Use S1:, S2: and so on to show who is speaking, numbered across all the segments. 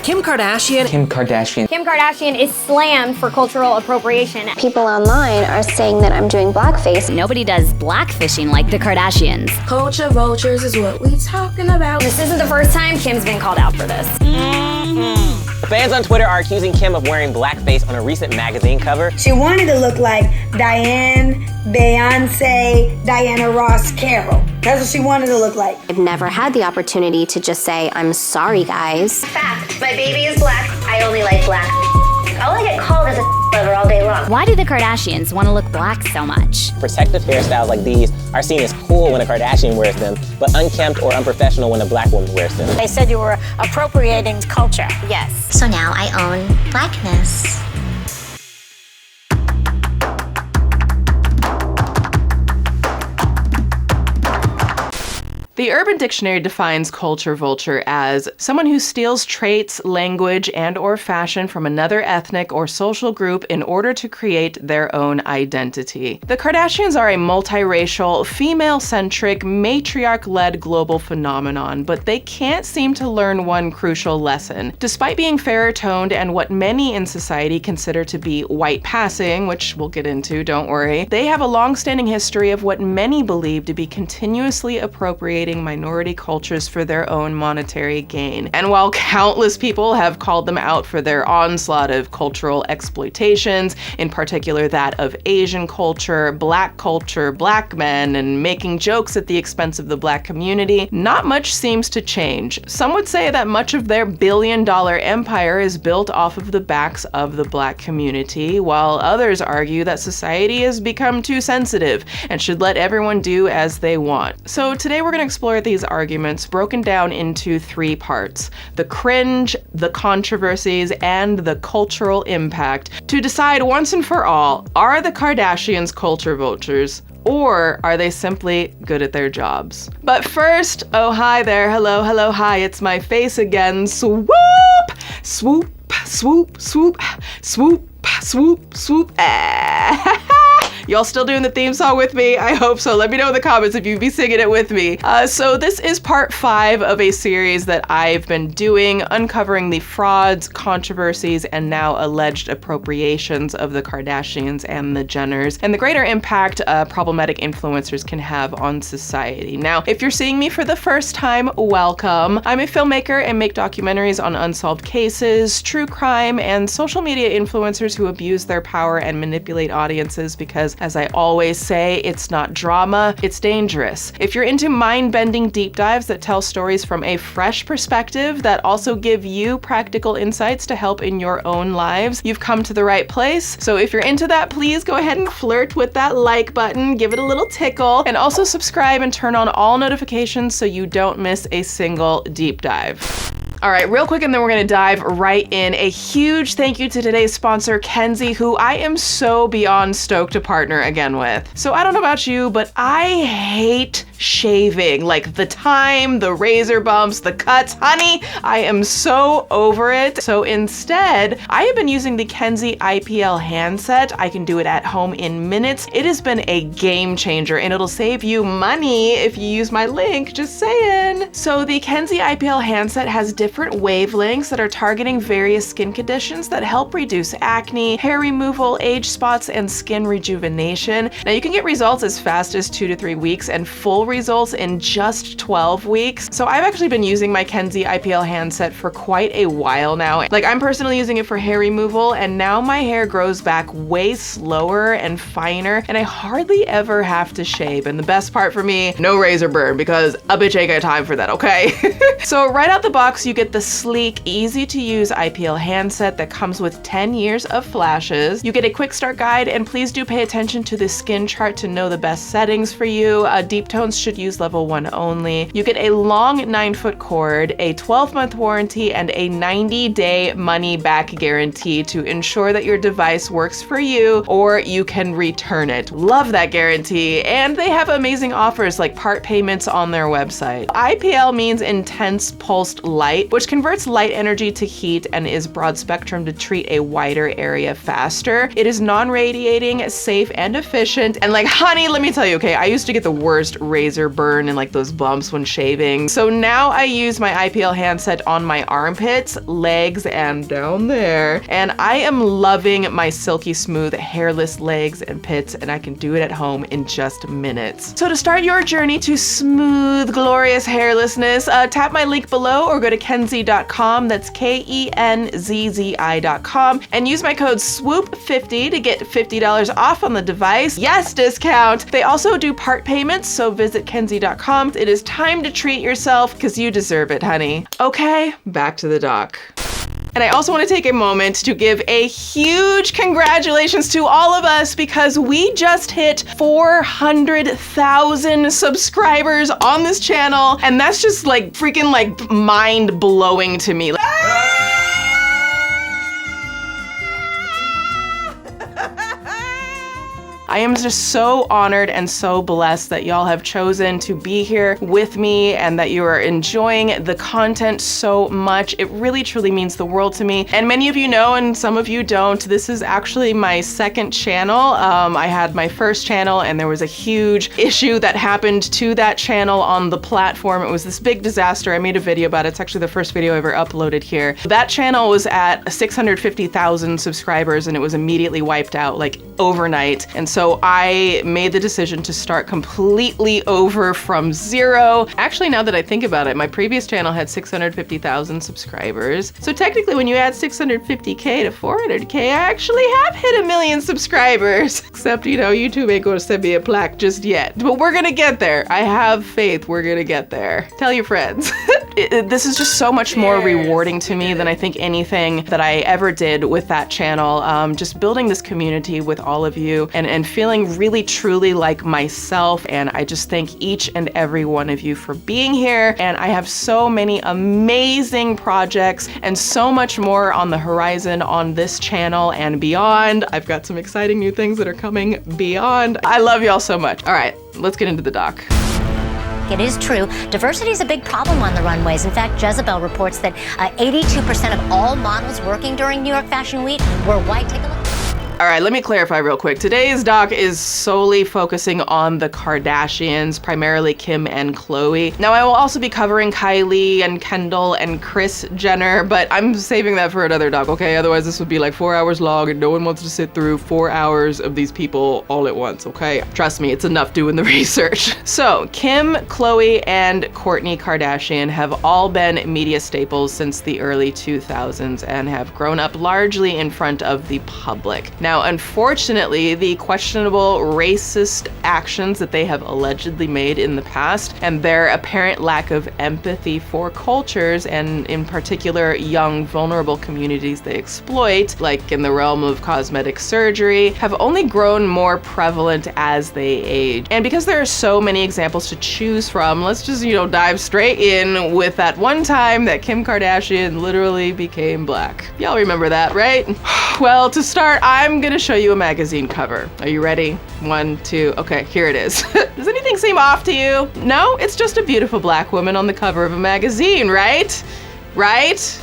S1: Kim Kardashian.
S2: Kim Kardashian.
S3: Kim Kardashian is slammed for cultural appropriation.
S4: People online are saying that I'm doing blackface.
S5: Nobody does blackfishing like the Kardashians.
S6: Culture vultures is what we talking about.
S3: This isn't the first time Kim's been called out for this.
S7: Fans on Twitter are accusing Kim of wearing blackface on a recent magazine cover.
S8: She wanted to look like Diane, Beyonce, Diana Ross, Carol. That's what she wanted to look like.
S4: I've never had the opportunity to just say, I'm sorry, guys.
S9: Fact, my baby is black. I only like black. All I get called is a lover all day long.
S5: Why do the Kardashians want to look black so much?
S7: Protective hairstyles like these are seen as cool when a Kardashian wears them, but unkempt or unprofessional when a black woman wears them.
S10: They said you were appropriating culture.
S3: Yes.
S9: So now I own blackness.
S11: The Urban Dictionary defines culture vulture as someone who steals traits, language, and/or fashion from another ethnic or social group in order to create their own identity. The Kardashians are a multiracial, female-centric, matriarch-led global phenomenon, but they can't seem to learn one crucial lesson. Despite being fairer-toned and what many in society consider to be white passing, which we'll get into, don't worry, they have a long-standing history of what many believe to be continuously appropriating minority cultures for their own monetary gain. And while countless people have called them out for their onslaught of cultural exploitations, in particular that of Asian culture, black men, and making jokes at the expense of the black community, not much seems to change. Some would say that much of their billion-dollar empire is built off of the backs of the black community, while others argue that society has become too sensitive and should let everyone do as they want. So today we're going to explore these arguments broken down into three parts: the cringe, the controversies, and the cultural impact, to decide once and for all, are the Kardashians culture vultures? Or are they simply good at their jobs? But first, oh hi there, hello, hi, it's my face again. Swoop, swoop, swoop, swoop, swoop, swoop, swoop. Y'all still doing the theme song with me? I hope so. Let me know in the comments if you'd be singing it with me. So this is part 5 of a series that I've been doing, uncovering the frauds, controversies, and now alleged appropriations of the Kardashians and the Jenners, and the greater impact problematic influencers can have on society. Now, if you're seeing me for the first time, welcome. I'm a filmmaker and make documentaries on unsolved cases, true crime, and social media influencers who abuse their power and manipulate audiences because, as I always say, it's not drama, it's dangerous. If you're into mind-bending deep dives that tell stories from a fresh perspective that also give you practical insights to help in your own lives, you've come to the right place. So if you're into that, please go ahead and flirt with that like button, give it a little tickle, and also subscribe and turn on all notifications so you don't miss a single deep dive. All right, real quick, and then we're gonna dive right in. A huge thank you to today's sponsor, Kenzie, who I am so beyond stoked to partner again with. So I don't know about you, but I hate shaving. Like the time, the razor bumps, the cuts, honey, I am so over it. So instead, I have been using the Kenzie IPL handset. I can do it at home in minutes. It has been a game changer, and it'll save you money if you use my link, just saying. So the Kenzie IPL handset has different wavelengths that are targeting various skin conditions that help reduce acne, hair removal, age spots, and skin rejuvenation. Now you can get results as fast as 2 to 3 weeks and full results in just 12 weeks. So I've actually been using my Kenzie IPL handset for quite a while now. Like, I'm personally using it for hair removal, and now my hair grows back way slower and finer, and I hardly ever have to shave. And the best part for me, no razor burn, because a bitch ain't got time for that, okay? So right out the box, you get the sleek, easy to use IPL handset that comes with 10 years of flashes. You get a quick start guide, and please do pay attention to the skin chart to know the best settings for you. Deep tones should use level 1 only. You get a long 9-foot cord, a 12-month warranty, and a 90-day money-back guarantee to ensure that your device works for you, or you can return it. Love that guarantee, and they have amazing offers like part payments on their website. IPL means intense pulsed light, which converts light energy to heat and is broad spectrum to treat a wider area faster. It is non-radiating, safe, and efficient. And like, honey, let me tell you, okay, I used to get the worst razor burn and like those bumps when shaving. So now I use my IPL handset on my armpits, legs, and down there. And I am loving my silky smooth hairless legs and pits, and I can do it at home in just minutes. So to start your journey to smooth, glorious hairlessness, tap my link below or go to kenzie.com, that's KENZZI.com, and use my code SWOOP50 to get $50 off on the device. Yes, discount! They also do part payments, so visit kenzie.com. It is time to treat yourself because you deserve it, honey. Okay, back to the doc. And I also want to take a moment to give a huge congratulations to all of us because we just hit 400,000 subscribers on this channel. And that's just like freaking like mind blowing to me. I am just so honored and so blessed that y'all have chosen to be here with me and that you are enjoying the content so much. It really truly means the world to me. And many of you know, and some of you don't, this is actually my second channel. I had my first channel and there was a huge issue that happened to that channel on the platform. It was this big disaster. I made a video about it. It's actually the first video I ever uploaded here. That channel was at 650,000 subscribers and it was immediately wiped out like overnight. And so I made the decision to start completely over from zero. Actually, now that I think about it, my previous channel had 650,000 subscribers. So technically when you add 650K to 400K, I actually have hit 1 million subscribers. Except, you know, YouTube ain't gonna send me a plaque just yet. But we're gonna get there. I have faith we're gonna get there. Tell your friends. This is just so much more rewarding to me than I think anything that I ever did with that channel. Just building this community with all of you and feeling really truly like myself. And I just thank each and every one of you for being here. And I have so many amazing projects and so much more on the horizon on this channel and beyond. I've got some exciting new things that are coming beyond. I love y'all so much. All right, let's get into the doc.
S1: It is true, diversity is a big problem on the runways. In fact, Jezebel reports that 82% of all models working during New York Fashion Week were white. Take a look.
S11: All right, let me clarify real quick. Today's doc is solely focusing on the Kardashians, primarily Kim and Khloe. Now, I will also be covering Kylie and Kendall and Kris Jenner, but I'm saving that for another doc, okay? Otherwise, this would be like 4 hours long and no one wants to sit through 4 hours of these people all at once, okay? Trust me, it's enough doing the research. So, Kim, Khloe, and Kourtney Kardashian have all been media staples since the early 2000s and have grown up largely in front of the public. Now, unfortunately, the questionable racist actions that they have allegedly made in the past and their apparent lack of empathy for cultures and in particular young vulnerable communities they exploit, like in the realm of cosmetic surgery, have only grown more prevalent as they age. And because there are so many examples to choose from, let's just, you know, dive straight in with that one time that Kim Kardashian literally became black. Y'all remember that, right? Well, to start, I'm gonna show you a magazine cover. Are you ready? 1, 2, okay, here it is. Does anything seem off to you? No? It's just a beautiful black woman on the cover of a magazine, right? Right?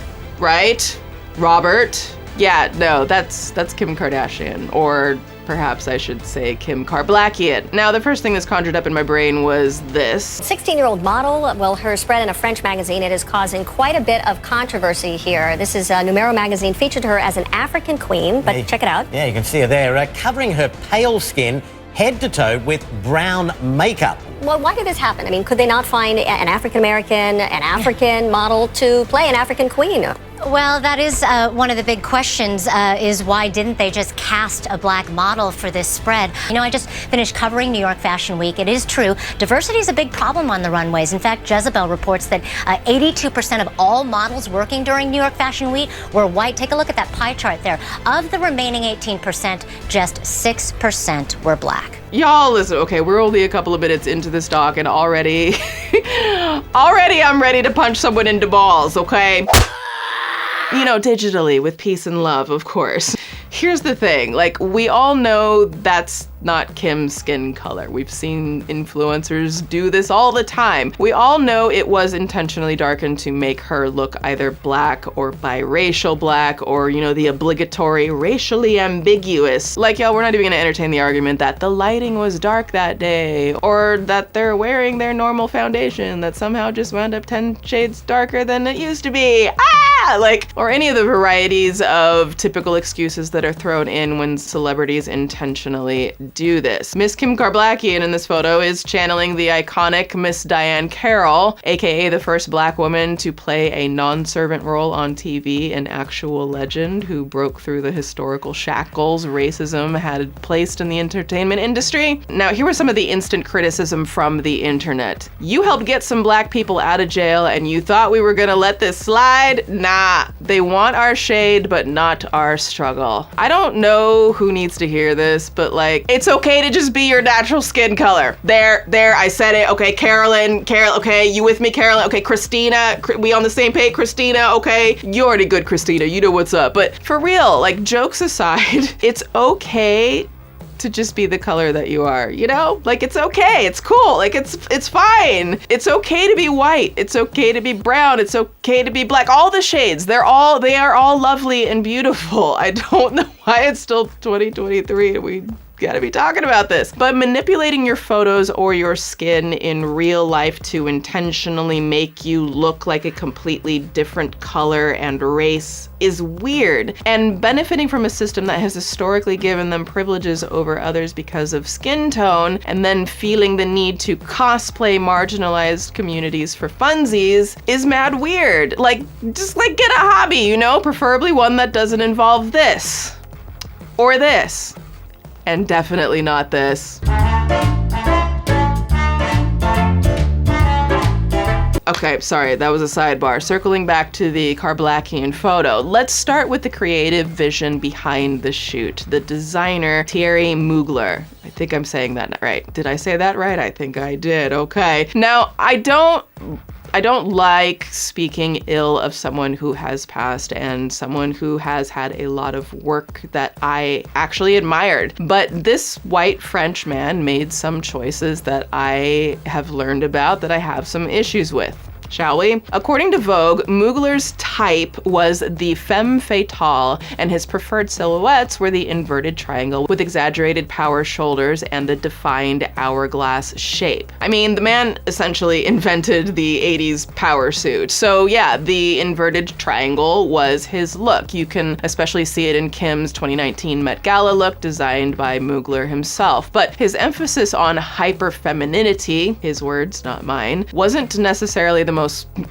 S11: Robert? Yeah, no, that's Kim Kardashian, or perhaps I should say Kim Karblachian. Now, the first thing that's conjured up in my brain was this.
S2: 16-year-old model, well, her spread in a French magazine, it is causing quite a bit of controversy here. This is Numero magazine featured her as an African queen, but check it out.
S12: Yeah, you can see her there, covering her pale skin head to toe with brown makeup.
S2: Well, why did this happen? I mean, could they not find an African-American, an African model to play an African queen?
S1: Well, that is one of the big questions, is why didn't they just cast a black model for this spread? You know, I just finished covering New York Fashion Week. It is true, diversity is a big problem on the runways. In fact, Jezebel reports that 82% of all models working during New York Fashion Week were white. Take a look at that pie chart there. Of the remaining 18%, just 6% were black.
S11: Y'all, listen, okay, we're only a couple of minutes into this doc and already I'm ready to punch someone into balls, okay? You know, digitally with peace and love, of course. Here's the thing, like, we all know that's not Kim's skin color. We've seen influencers do this all the time. We all know it was intentionally darkened to make her look either black or biracial black, or, you know, the obligatory racially ambiguous. Like, y'all, we're not even gonna entertain the argument that the lighting was dark that day, or that they're wearing their normal foundation that somehow just wound up 10 shades darker than it used to be. Like, or any of the varieties of typical excuses that are thrown in when celebrities intentionally do this. Miss Kim Kardashian in this photo is channeling the iconic Miss Diane Carroll, aka the first black woman to play a non-servant role on TV, an actual legend who broke through the historical shackles racism had placed in the entertainment industry. Now, here was some of the instant criticism from the internet. You helped get some black people out of jail and you thought we were gonna let this slide? Nah, they want our shade, but not our struggle. I don't know who needs to hear this, but like, it's okay to just be your natural skin color. There, I said it. Okay, Carol, okay, you with me, Carolyn? Okay, Christina, we on the same page, Christina, okay? You already good, Christina, you know what's up. But for real, like, jokes aside, it's okay to just be the color that you are, you know? Like, it's okay, it's cool, like, it's fine. It's okay to be white, it's okay to be brown, it's okay to be black. All the shades, they are all lovely and beautiful. I don't know why it's still 2023 and we gotta be talking about this. But manipulating your photos or your skin in real life to intentionally make you look like a completely different color and race is weird, and benefiting from a system that has historically given them privileges over others because of skin tone, and then feeling the need to cosplay marginalized communities for funsies is mad weird. Like, just like, get a hobby, you know? Preferably one that doesn't involve this or this. And definitely not this. Okay, sorry, that was a sidebar. Circling back to the Kardashian photo, let's start with the creative vision behind the shoot. The designer, Thierry Mugler. I think I'm saying that right. Did I say that right? I think I did. Okay. Now, I don't like speaking ill of someone who has passed and someone who has had a lot of work that I actually admired. But this white French man made some choices that I have learned about that I have some issues with. Shall we? According to Vogue, Mugler's type was the femme fatale, and his preferred silhouettes were the inverted triangle with exaggerated power shoulders and the defined hourglass shape. I mean, the man essentially invented the 80s power suit. So yeah, the inverted triangle was his look. You can especially see it in Kim's 2019 Met Gala look designed by Mugler himself. But his emphasis on hyper-femininity, his words, not mine, wasn't necessarily the most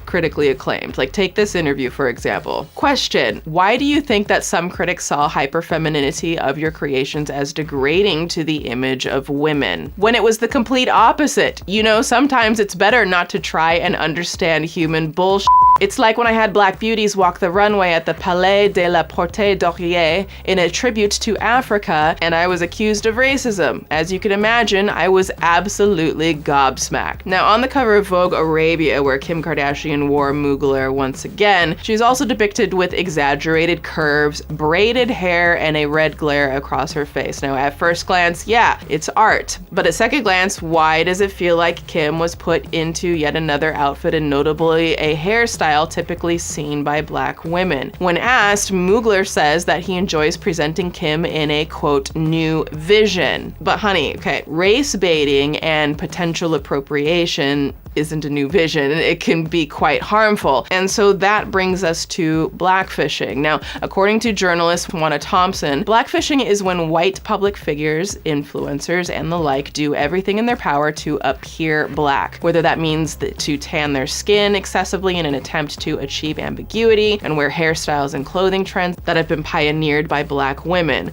S11: critically acclaimed. Like, take this interview, for example. Question: why do you think that some critics saw hyperfemininity of your creations as degrading to the image of women, when it was the complete opposite? You know, sometimes it's better not to try and understand human bullshit. It's like when I had black beauties walk the runway at the Palais de la Porte d'Oreiller in a tribute to Africa, and I was accused of racism. As you can imagine, I was absolutely gobsmacked. Now, on the cover of Vogue Arabia, where Kim Kardashian wore Mugler once again, she's also depicted with exaggerated curves, braided hair, and a red glare across her face. Now, at first glance, yeah, it's art. But at second glance, why does it feel like Kim was put into yet another outfit, and notably a hairstyle typically seen by black women? When asked, Mugler says that he enjoys presenting Kim in a, quote, new vision. But honey, okay, race baiting and potential appropriation isn't a new vision. It can be quite harmful. And so that brings us to blackfishing. Now, according to journalist Juana Thompson, blackfishing is when white public figures, influencers, and the like do everything in their power to appear black, whether that means to tan their skin excessively in an attempt to achieve ambiguity and wear hairstyles and clothing trends that have been pioneered by black women.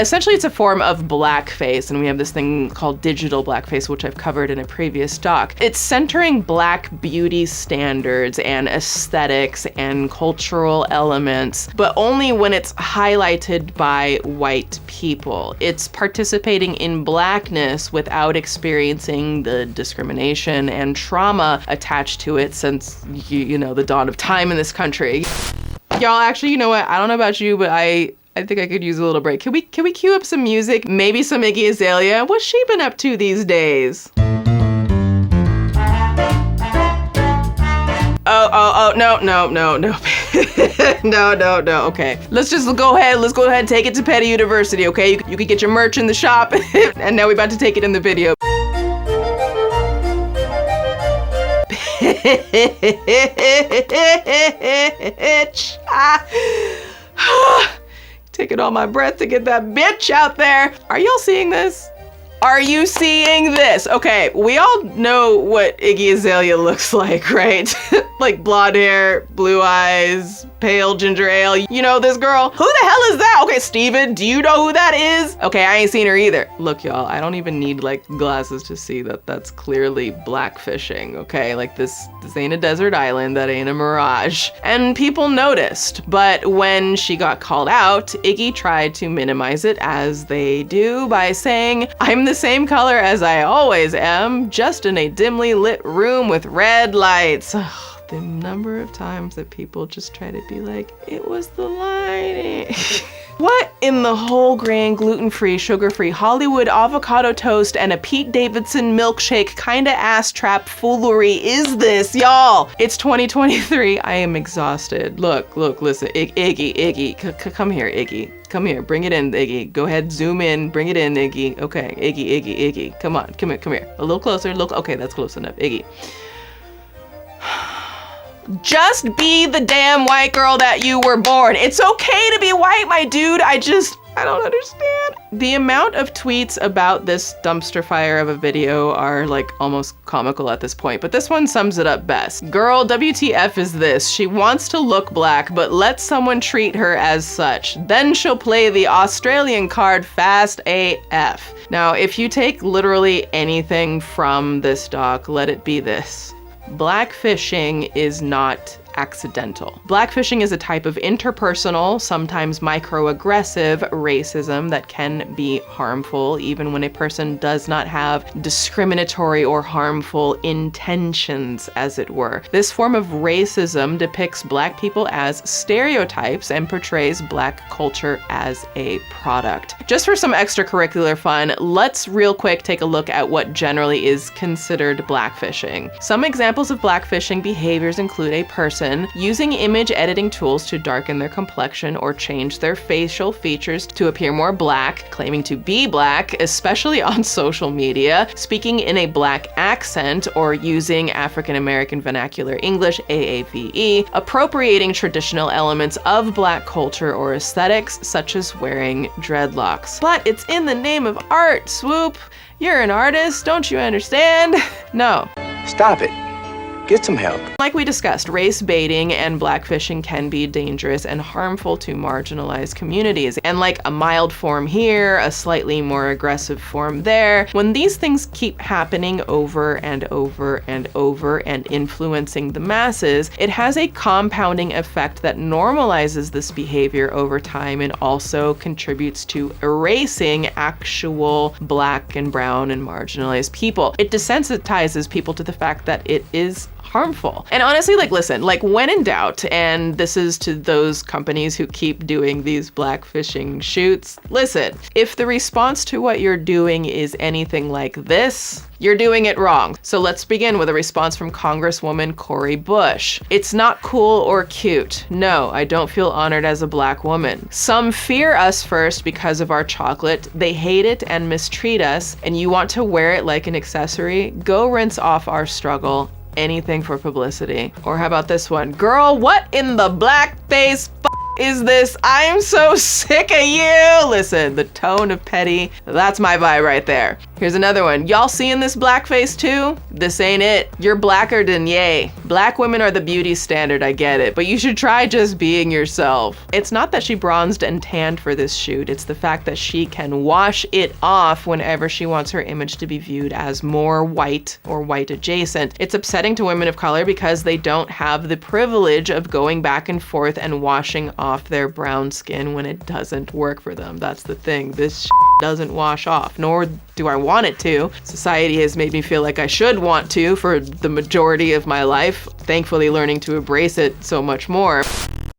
S11: Essentially, it's a form of blackface, and we have this thing called digital blackface, which I've covered in a previous doc. It's centering Black beauty standards and aesthetics and cultural elements, but only when it's highlighted by white people. It's participating in Blackness without experiencing the discrimination and trauma attached to it since, you know, the dawn of time in this country. Y'all, actually, you know what? I don't know about you, but I think I could use a little break. Can we cue up some music? Maybe some Iggy Azalea? What's she been up to these days? Oh, no. No, okay. Let's go ahead and take it to Petty University, okay? You could get your merch in the shop, and now we're about to take it in the video. Taking all my breath to get that bitch out there. Are y'all seeing this? Are you seeing this? Okay, we all know what Iggy Azalea looks like, right? Like blonde hair, blue eyes, pale ginger ale. You know this girl? Who the hell is that? Okay, Steven, do you know who that is? Okay, I ain't seen her either. Look, y'all, I don't even need like glasses to see that that's clearly blackfishing, okay? Like this ain't a desert island, that ain't a mirage. And people noticed, but when she got called out, Iggy tried to minimize it as they do by saying, "I'm the same color as I always am, just in a dimly lit room with red lights." The number of times that people just try to be like, it was the lighting. What in the whole grain, gluten-free, sugar-free, Hollywood avocado toast and a Pete Davidson milkshake kinda ass trap foolery is this, y'all? It's 2023. I am exhausted. Look, listen. Iggy. Come here, Iggy. Come here, bring it in, Iggy. Go ahead, zoom in, bring it in, Iggy. Okay, Iggy. Come on, come here. A little closer, okay, that's close enough, Iggy. Just be the damn white girl that you were born. It's okay to be white, my dude. I don't understand. The amount of tweets about this dumpster fire of a video are like almost comical at this point, but this one sums it up best. Girl, WTF is this? She wants to look black, but let someone treat her as such. Then she'll play the Australian card fast AF. Now, if you take literally anything from this doc, let it be this. Blackfishing is not accidental. Blackfishing is a type of interpersonal, sometimes microaggressive racism that can be harmful even when a person does not have discriminatory or harmful intentions, as it were. This form of racism depicts Black people as stereotypes and portrays Black culture as a product. Just for some extracurricular fun, let's real quick take a look at what generally is considered blackfishing. Some examples of blackfishing behaviors include a person using image editing tools to darken their complexion or change their facial features to appear more Black, claiming to be Black, especially on social media, speaking in a Black accent or using African American vernacular English, AAVE, appropriating traditional elements of Black culture or aesthetics, such as wearing dreadlocks. But it's in the name of art, Swoop. You're an artist, don't you understand? No.
S13: Stop it. Get some help.
S11: Like we discussed, race baiting and blackfishing can be dangerous and harmful to marginalized communities. And like a mild form here, a slightly more aggressive form there, when these things keep happening over and over and over and influencing the masses, it has a compounding effect that normalizes this behavior over time and also contributes to erasing actual Black and brown and marginalized people. It desensitizes people to the fact that it is harmful. And honestly, like, listen, like when in doubt, and this is to those companies who keep doing these blackfishing shoots, listen, if the response to what you're doing is anything like this, you're doing it wrong. So let's begin with a response from Congresswoman Cori Bush. It's not cool or cute. No, I don't feel honored as a Black woman. Some fear us first because of our chocolate. They hate it and mistreat us, and you want to wear it like an accessory? Go rinse off our struggle. Anything for publicity. Or how about this one? Girl, what in the blackface is this? I am so sick of you. Listen, the tone of petty, that's my vibe right there. Here's another one. Y'all seeing this blackface too? This ain't it. You're blacker than yay. Black women are the beauty standard, I get it, but you should try just being yourself. It's not that she bronzed and tanned for this shoot, it's the fact that she can wash it off whenever she wants her image to be viewed as more white or white adjacent. It's upsetting to women of color because they don't have the privilege of going back and forth and washing off their brown skin when it doesn't work for them. That's the thing. This doesn't wash off, nor do I want it to. Society has made me feel like I should want to for the majority of my life, thankfully learning to embrace it so much more.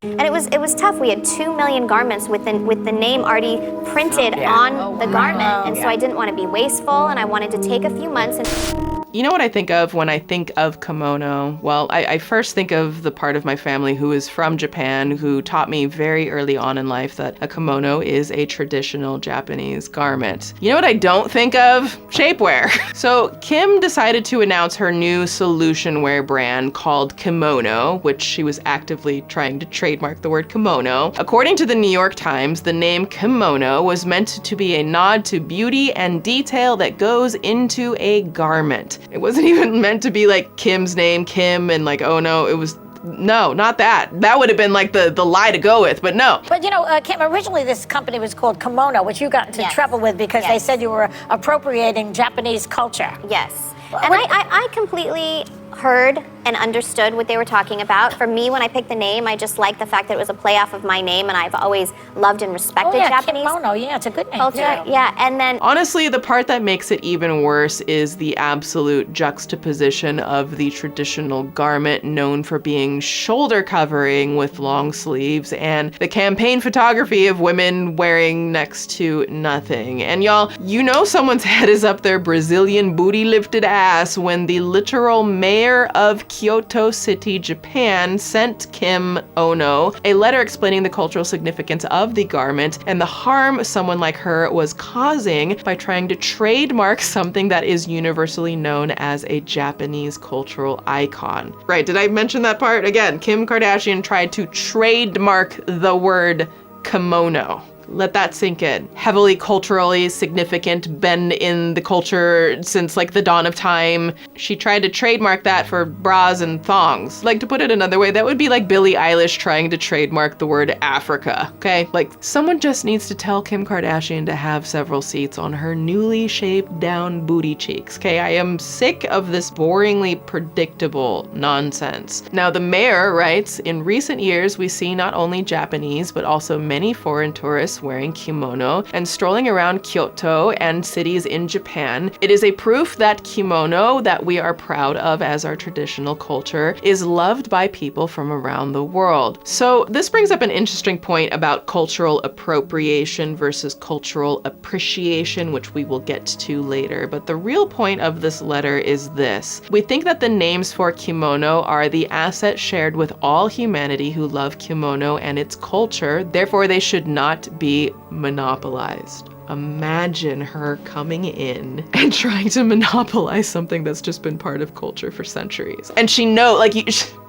S2: And it was tough. We had 2 million garments with the name already printed on the garment. And so I didn't want to be wasteful, and I wanted to take a few months and...
S11: You know what I think of when I think of kimono? Well, I first think of the part of my family who is from Japan, who taught me very early on in life that a kimono is a traditional Japanese garment. You know what I don't think of? Shapewear. So Kim decided to announce her new solution wear brand called Kimono, which she was actively trying to trademark the word kimono. According to the New York Times, the name kimono was meant to be a nod to beauty and detail that goes into a garment. It wasn't even meant to be like Kim's name, Kim, and like, oh no, it was, no, not that. That would have been like the lie to go with, but no.
S10: But you know, Kim, originally this company was called Kimono, which you got into trouble with because they said you were appropriating Japanese culture.
S2: Yes. And I completely heard and understood what they were talking about. For me, when I picked the name, I just liked the fact that it was a play off of my name, and I've always loved and respected Japanese
S10: Kimono, it's a good name.
S2: culture. And then
S11: honestly, the part that makes it even worse is the absolute juxtaposition of the traditional garment known for being shoulder covering with long sleeves and the campaign photography of women wearing next to nothing. And y'all, you know someone's head is up their Brazilian booty lifted ass when the literal mayor of Kyoto City, Japan, sent Kim Ono a letter explaining the cultural significance of the garment and the harm someone like her was causing by trying to trademark something that is universally known as a Japanese cultural icon. Right, did I mention that part? Again, Kim Kardashian tried to trademark the word kimono. Let that sink in. Heavily culturally significant, been in the culture since like the dawn of time. She tried to trademark that for bras and thongs. Like, to put it another way, that would be like Billie Eilish trying to trademark the word Africa, okay? Like, someone just needs to tell Kim Kardashian to have several seats on her newly shaved down booty cheeks, okay? I am sick of this boringly predictable nonsense. Now, the mayor writes, in recent years, we see not only Japanese, but also many foreign tourists wearing kimono and strolling around Kyoto and cities in Japan. It is a proof that kimono, that we are proud of as our traditional culture, is loved by people from around the world. So this brings up an interesting point about cultural appropriation versus cultural appreciation, which we will get to later. But the real point of this letter is this. We think that the names for kimono are the asset shared with all humanity who love kimono and its culture. Therefore, they should not be monopolized. Imagine her coming in and trying to monopolize something that's just been part of culture for centuries. And she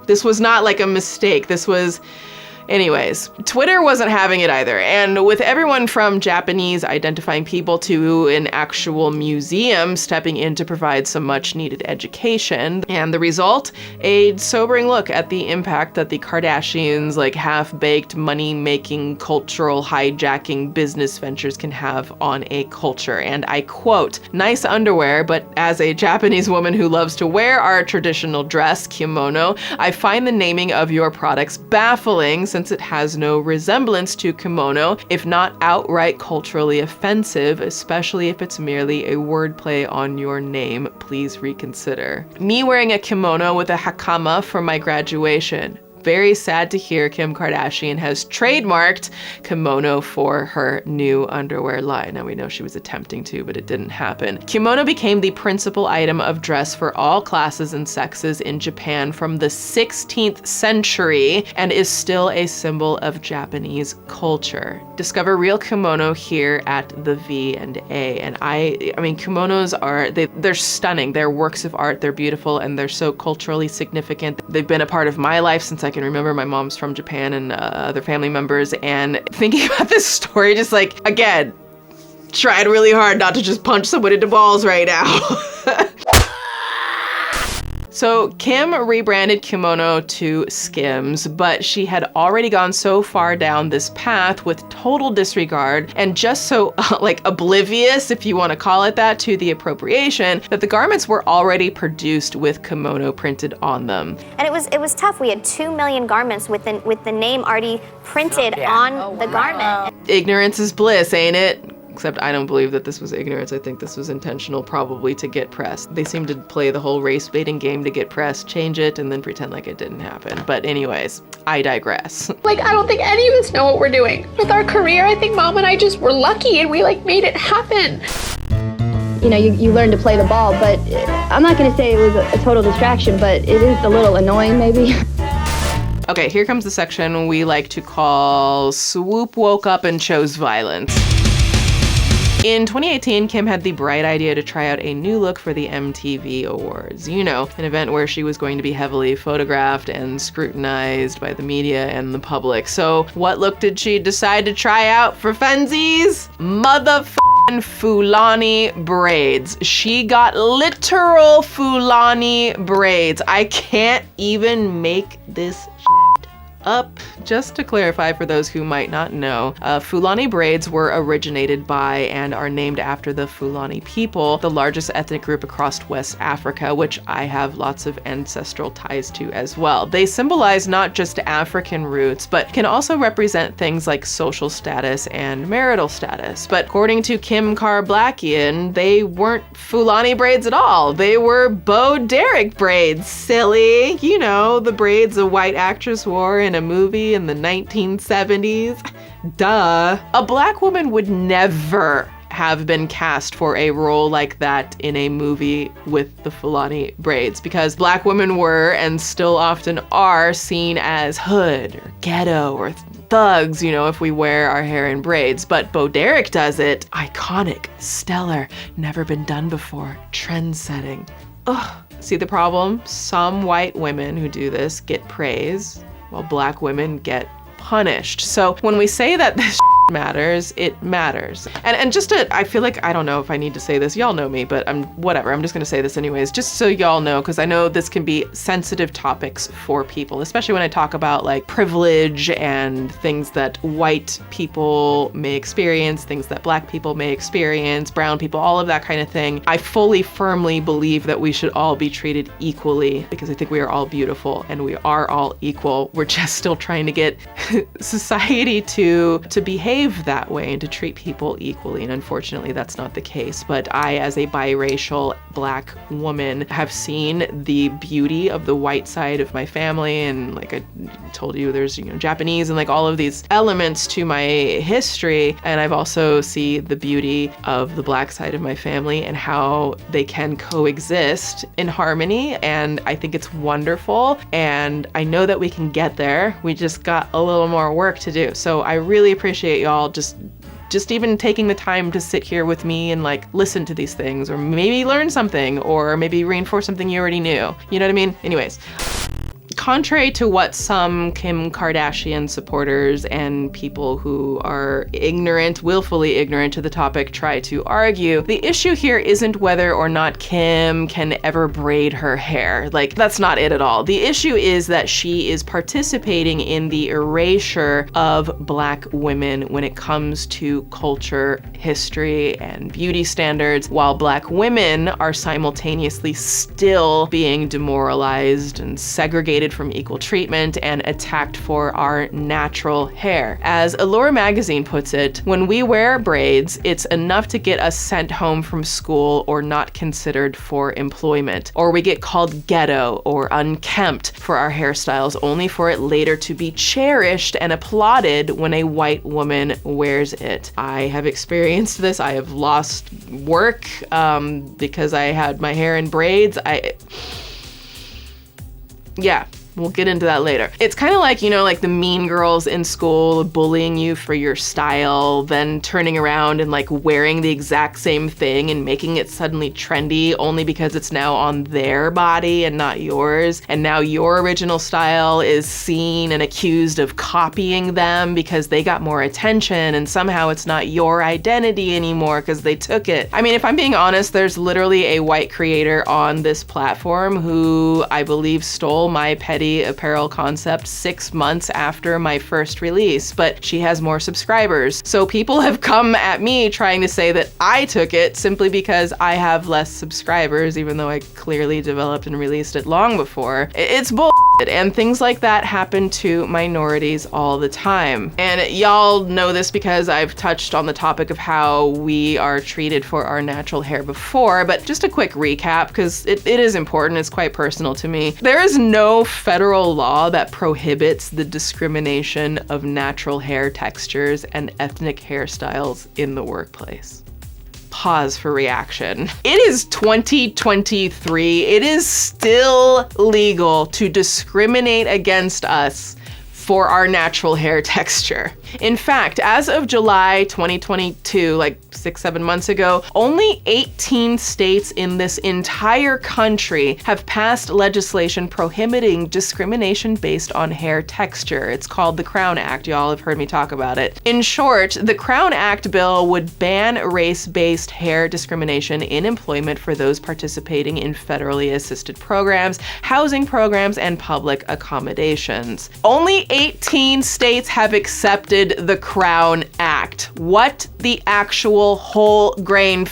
S11: this was not like a mistake. This was... Anyways, Twitter wasn't having it either, and with everyone from Japanese identifying people to an actual museum stepping in to provide some much needed education, and the result, a sobering look at the impact that the Kardashians, like half-baked, money-making, cultural hijacking business ventures can have on a culture. And I quote, "Nice underwear, but as a Japanese woman who loves to wear our traditional dress, kimono, I find the naming of your products baffling since it has no resemblance to kimono, if not outright culturally offensive, especially if it's merely a wordplay on your name. Please reconsider." Me wearing a kimono with a hakama for my graduation. Very sad to hear Kim Kardashian has trademarked kimono for her new underwear line. Now, we know she was attempting to, but it didn't happen. Kimono became the principal item of dress for all classes and sexes in Japan from the 16th century and is still a symbol of Japanese culture. Discover real kimono here at the V&A. And I mean, kimonos are, they're stunning. They're works of art. They're beautiful, and they're so culturally significant. They've been a part of my life since I can remember. My mom's from Japan and other family members, and thinking about this story, just like, again, trying really hard not to just punch somebody in the balls right now. So Kim rebranded Kimono to Skims, but she had already gone so far down this path with total disregard and just so oblivious, if you want to call it that, to the appropriation, that the garments were already produced with kimono printed on them.
S2: And it was tough. We had 2 million garments with the name already printed on the garment.
S11: Ignorance is bliss, ain't it? Except I don't believe that this was ignorance. I think this was intentional, probably to get press. They seem to play the whole race baiting game to get press, change it, and then pretend like it didn't happen. But anyways, I digress.
S14: I don't think any of us know what we're doing. With our career, I think Mom and I just were lucky and we made it happen.
S15: You know, you learn to play the ball, but I'm not gonna say it was a total distraction, but it is a little annoying maybe.
S11: Okay, here comes the section we like to call Swoop Woke Up and Chose Violence. In 2018, Kim had the bright idea to try out a new look for the MTV Awards. You know, an event where she was going to be heavily photographed and scrutinized by the media and the public. So what look did she decide to try out for funsies? Motherfucking Fulani braids. She got literal Fulani braids. I can't even make this up. Just to clarify for those who might not know, Fulani braids were originated by and are named after the Fulani people, the largest ethnic group across West Africa, which I have lots of ancestral ties to as well. They symbolize not just African roots, but can also represent things like social status and marital status. But according to Kim Kardashian, they weren't Fulani braids at all. They were Bo Derek braids, silly. You know, the braids a white actress wore in a movie in the 1970s. Duh. A black woman would never have been cast for a role like that in a movie with the Fulani braids, because black women were and still often are seen as hood or ghetto or thugs, you know, if we wear our hair in braids. But Bo Derek does it. Iconic, stellar, never been done before, trend-setting. Ugh. See the problem? Some white women who do this get praise, while black women get punished. So when we say that this matters, it matters. And just to, I feel like, I don't know if I need to say this, y'all know me, but whatever, I'm just gonna say this anyways, just so y'all know, because I know this can be sensitive topics for people, especially when I talk about like privilege and things that white people may experience, things that black people may experience, brown people, all of that kind of thing. I fully, firmly believe that we should all be treated equally, because I think we are all beautiful and we are all equal. We're just still trying to get society to behave that way and to treat people equally, and unfortunately that's not the case. But I, as a biracial black woman, have seen the beauty of the white side of my family, and like I told you, there's, you know, Japanese and like all of these elements to my history, and I've also seen the beauty of the black side of my family and how they can coexist in harmony, and I think it's wonderful, and I know that we can get there. We just got a little more work to do. So I really appreciate y'all just even taking the time to sit here with me and like listen to these things, or maybe learn something, or maybe reinforce something you already knew. You know what I mean? Anyways. Contrary to what some Kim Kardashian supporters and people who are ignorant, willfully ignorant to the topic try to argue, the issue here isn't whether or not Kim can ever braid her hair. Like, that's not it at all. The issue is that she is participating in the erasure of black women when it comes to culture, history, and beauty standards, while black women are simultaneously still being demoralized and segregated from equal treatment and attacked for our natural hair. As Allure magazine puts it, when we wear braids, it's enough to get us sent home from school or not considered for employment. Or we get called ghetto or unkempt for our hairstyles, only for it later to be cherished and applauded when a white woman wears it. I have experienced this. I have lost work because I had my hair in braids. Yeah. We'll get into that later. It's kind of like, you know, like the mean girls in school bullying you for your style, then turning around and like wearing the exact same thing and making it suddenly trendy only because it's now on their body and not yours. And now your original style is seen and accused of copying them because they got more attention, and somehow it's not your identity anymore because they took it. I mean, if I'm being honest, there's literally a white creator on this platform who I believe stole my petty apparel concept 6 months after my first release, but she has more subscribers. So people have come at me trying to say that I took it simply because I have less subscribers, even though I clearly developed and released it long before. It's bullshit, and things like that happen to minorities all the time. And y'all know this because I've touched on the topic of how we are treated for our natural hair before, but just a quick recap, because it is important, it's quite personal to me. There is no federal law that prohibits the discrimination of natural hair textures and ethnic hairstyles in the workplace. Pause for reaction. It is 2023. It is still legal to discriminate against us for our natural hair texture. In fact, as of July 2022, like 6-7 months ago, only 18 states in this entire country have passed legislation prohibiting discrimination based on hair texture. It's called the Crown Act. Y'all have heard me talk about it. In short, the Crown Act bill would ban race-based hair discrimination in employment for those participating in federally assisted programs, housing programs, and public accommodations. Only 18 states have accepted the Crown Act. What the actual whole grain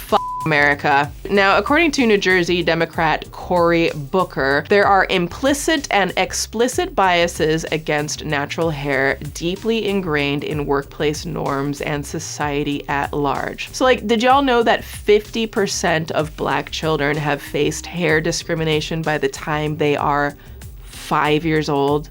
S11: America. Now, according to New Jersey Democrat Cory Booker, there are implicit and explicit biases against natural hair deeply ingrained in workplace norms and society at large. So like, did y'all know that 50% of Black children have faced hair discrimination by the time they are 5 years old?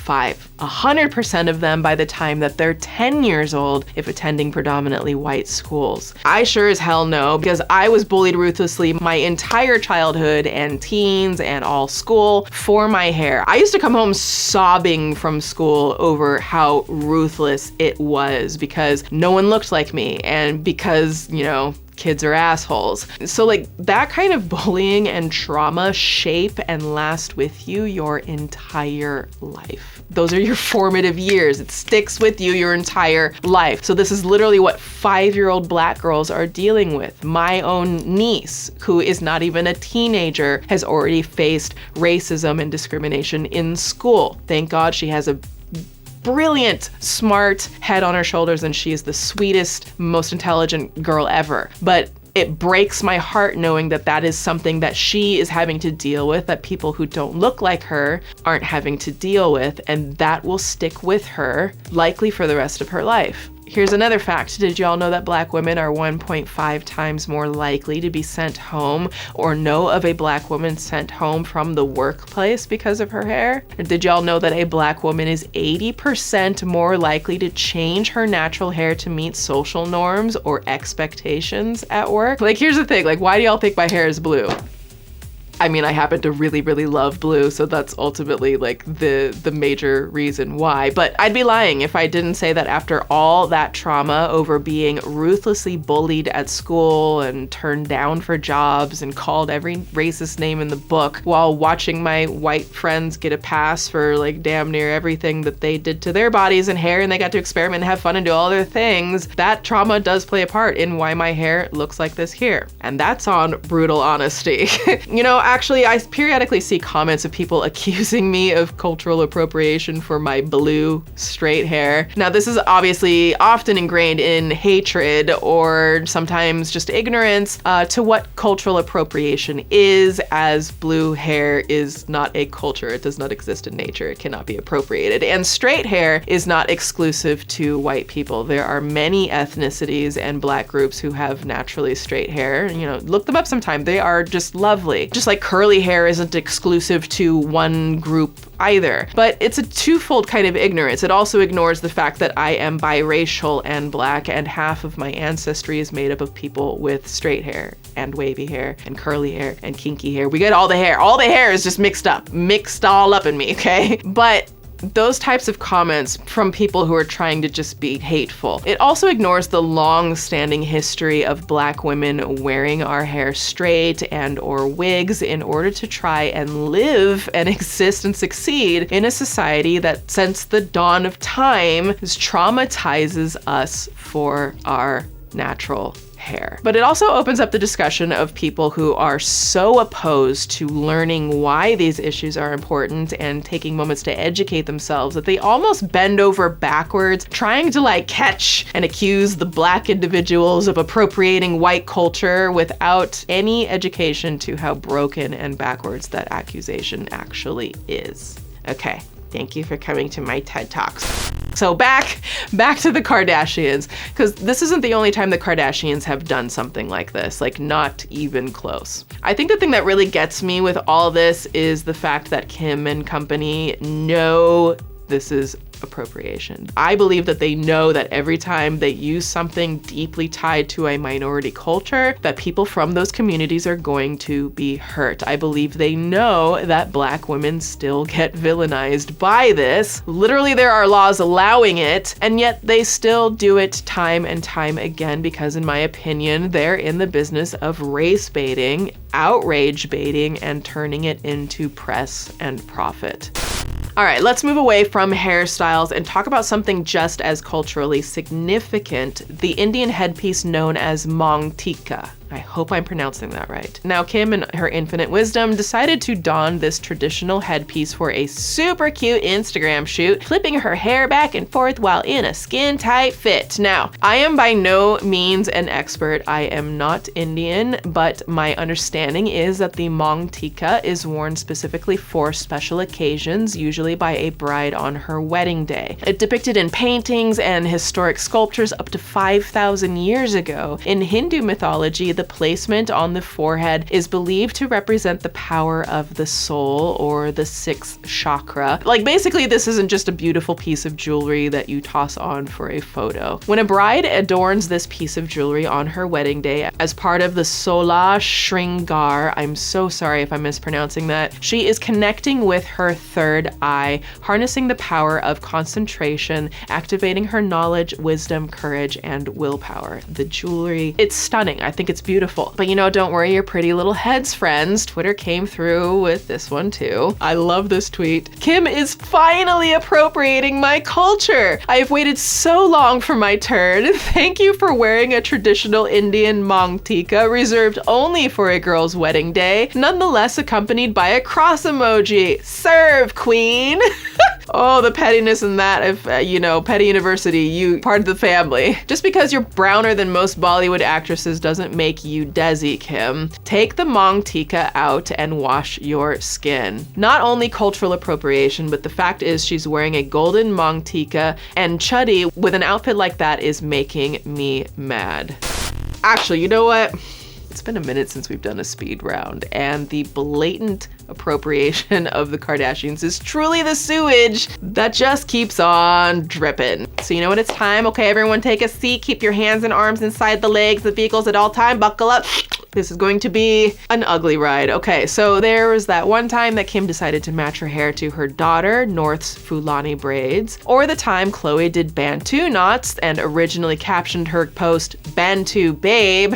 S11: 100% of them by the time that they're 10 years old if attending predominantly white schools. I sure as hell know, because I was bullied ruthlessly my entire childhood and teens and all school for my hair. I used to come home sobbing from school over how ruthless it was because no one looked like me and because, you know, kids are assholes. So like that kind of bullying and trauma shape and last with you your entire life. Those are your formative years. It sticks with you your entire life. So this is literally what 5-year-old Black girls are dealing with. My own niece, who is not even a teenager, has already faced racism and discrimination in school. Thank God she has a brilliant, smart head on her shoulders, and she is the sweetest, most intelligent girl ever. But it breaks my heart knowing that that is something that she is having to deal with, that people who don't look like her aren't having to deal with, and that will stick with her likely for the rest of her life. Here's another fact. Did y'all know that Black women are 1.5 times more likely to be sent home or know of a Black woman sent home from the workplace because of her hair? Or did y'all know that a Black woman is 80% more likely to change her natural hair to meet social norms or expectations at work? Like, here's the thing, like, why do y'all think my hair is blue? I mean, I happen to really, really love blue, so that's ultimately like the major reason why. But I'd be lying if I didn't say that after all that trauma over being ruthlessly bullied at school and turned down for jobs and called every racist name in the book while watching my white friends get a pass for like damn near everything that they did to their bodies and hair, and they got to experiment and have fun and do all their things, that trauma does play a part in why my hair looks like this here. And that's on brutal honesty. You know, actually, I periodically see comments of people accusing me of cultural appropriation for my blue, straight hair. Now, this is obviously often ingrained in hatred or sometimes just ignorance to what cultural appropriation is, as blue hair is not a culture. It does not exist in nature. It cannot be appropriated. And straight hair is not exclusive to white people. There are many ethnicities and Black groups who have naturally straight hair. You know, look them up sometime. They are just lovely. Just like like curly hair isn't exclusive to one group either. But it's a twofold kind of ignorance. It also ignores the fact that I am biracial and black, and half of my ancestry is made up of people with straight hair and wavy hair and curly hair and kinky hair. We get all the hair. All the hair is just mixed all up in me, okay? But those types of comments from people who are trying to just be hateful. It also ignores the long-standing history of Black women wearing our hair straight and or wigs in order to try and live and exist and succeed in a society that since the dawn of time traumatizes us for our natural hair. But it also opens up the discussion of people who are so opposed to learning why these issues are important and taking moments to educate themselves that they almost bend over backwards trying to like catch and accuse the Black individuals of appropriating white culture without any education to how broken and backwards that accusation actually is. Okay. Thank you for coming to my TED Talks. So back to the Kardashians, because this isn't the only time the Kardashians have done something like this, like not even close. I think the thing that really gets me with all this is the fact that Kim and company know this is appropriation. I believe that they know that every time they use something deeply tied to a minority culture, that people from those communities are going to be hurt. I believe they know that Black women still get villainized by this. Literally, there are laws allowing it, and yet they still do it time and time again because, in my opinion, they're in the business of race baiting, outrage baiting, and turning it into press and profit. All right, let's move away from hairstyles and talk about something just as culturally significant, the Indian headpiece known as Maung Tika. I hope I'm pronouncing that right. Now, Kim, in her infinite wisdom, decided to don this traditional headpiece for a super cute Instagram shoot, flipping her hair back and forth while in a skin-tight fit. Now, I am by no means an expert. I am not Indian, but my understanding is that the Maung Tika is worn specifically for special occasions, usually by a bride on her wedding day. It depicted in paintings and historic sculptures up to 5,000 years ago. In Hindu mythology, the placement on the forehead is believed to represent the power of the soul or the sixth chakra. Like basically this isn't just a beautiful piece of jewelry that you toss on for a photo. When a bride adorns this piece of jewelry on her wedding day as part of the Sola Shringar, I'm so sorry if I'm mispronouncing that, she is connecting with her third eye, harnessing the power of concentration, activating her knowledge, wisdom, courage, and willpower. The jewelry, it's stunning. I think it's beautiful. But you know, don't worry your pretty little heads, friends. Twitter came through with this one too. I love this tweet. Kim is finally appropriating my culture. I have waited so long for my turn. Thank you for wearing a traditional Indian Maung Tika reserved only for a girl's wedding day, nonetheless accompanied by a cross emoji. Serve, queen. Oh, the pettiness in that. If, Petty University, you part of the family. Just because you're browner than most Bollywood actresses doesn't make you Desi, Kim. Take the Maung Tika out and wash your skin. Not only cultural appropriation, but the fact is she's wearing a golden Maung Tika, and Chuddy with an outfit like that is making me mad. Actually, you know what? It's been a minute since we've done a speed round, and the blatant appropriation of the Kardashians is truly the sewage that just keeps on dripping. So you know what it's time? Okay, everyone take a seat, keep your hands and arms inside the legs, the vehicles at all time, buckle up. This is going to be an ugly ride. Okay, so there was that one time that Kim decided to match her hair to her daughter, North's Fulani braids, or the time Khloe did Bantu knots and originally captioned her post, Bantu babe.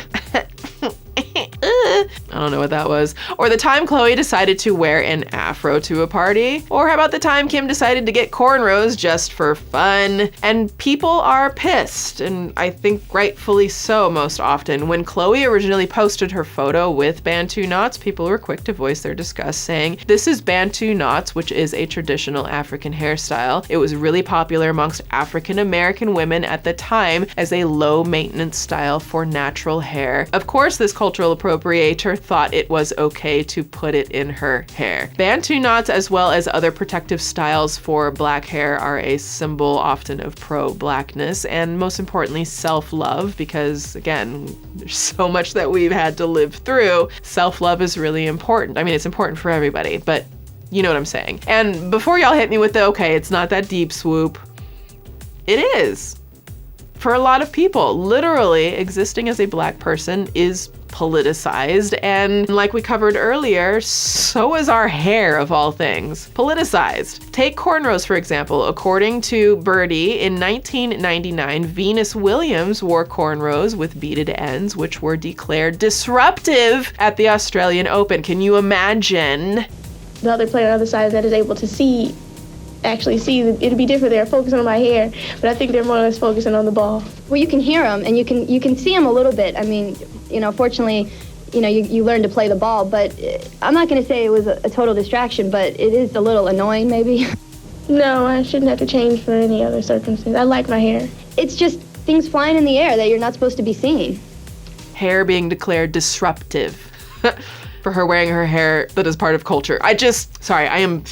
S11: I don't know what that was. Or the time Khloe decided to wear an afro to a party. Or how about the time Kim decided to get cornrows just for fun? And people are pissed, and I think rightfully so most often. When Khloe originally posted her photo with Bantu knots, people were quick to voice their disgust, saying, this is Bantu knots, which is a traditional African hairstyle. It was really popular amongst African American women at the time as a low maintenance style for natural hair. Of course, this cultural appropriator thought it was okay to put it in her hair. Bantu knots, as well as other protective styles for black hair, are a symbol often of pro-blackness and most importantly self-love, because again, there's so much that we've had to live through. Self-love is really important. I mean, it's important for everybody, but you know what I'm saying. And before y'all hit me with the, okay, it's not that deep, Swoop, it is. For a lot of people, literally existing as a black person is politicized, and like we covered earlier, so is our hair, of all things. Politicized. Take cornrows, for example. According to Birdie, in 1999, Venus Williams wore cornrows with beaded ends, which were declared disruptive at the Australian Open. Can you imagine?
S15: The other player on the other side that is able to actually see, it'd be different. They're focusing on my hair, but I think they're more or less focusing on the ball. Well, you can hear them and you can see them a little bit. I mean, fortunately, you learn to play the ball, but I'm not going to say it was a total distraction, but it is a little annoying maybe. No, I shouldn't have to change for any other circumstance. I like my hair. It's just things flying in the air that you're not supposed to be seeing.
S11: Hair being declared disruptive. For her wearing her hair that is part of culture. I'm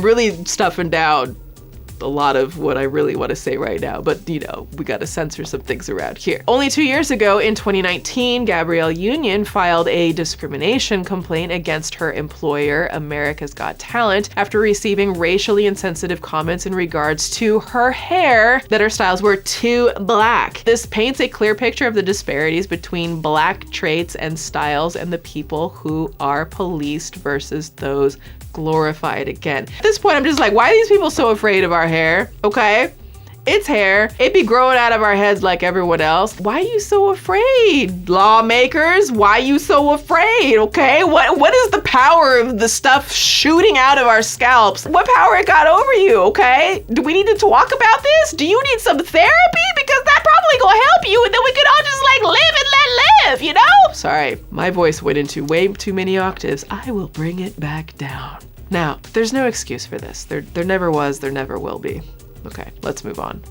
S11: really stuffing down a lot of what I really want to say right now, but we gotta censor some things around here. Only 2 years ago, in 2019, Gabrielle Union filed a discrimination complaint against her employer, America's Got Talent, after receiving racially insensitive comments in regards to her hair that her styles were too black. This paints a clear picture of the disparities between black traits and styles and the people who are policed versus those glorified. Again, at this point, I'm just like, why are these people so afraid of our hair? Okay, it's hair. It be growing out of our heads like everyone else. Why are you so afraid? Lawmakers, why are you so afraid? Okay, what is the power of the stuff shooting out of our scalps? What power it got over you? Okay, do we need to talk about this? Do you need some therapy? Because that probably gonna help you, and then we could all just like live and let live, Sorry, my voice went into way too many octaves. I will bring it back down. Now, there's no excuse for this. There never was, there never will be. Okay, let's move on.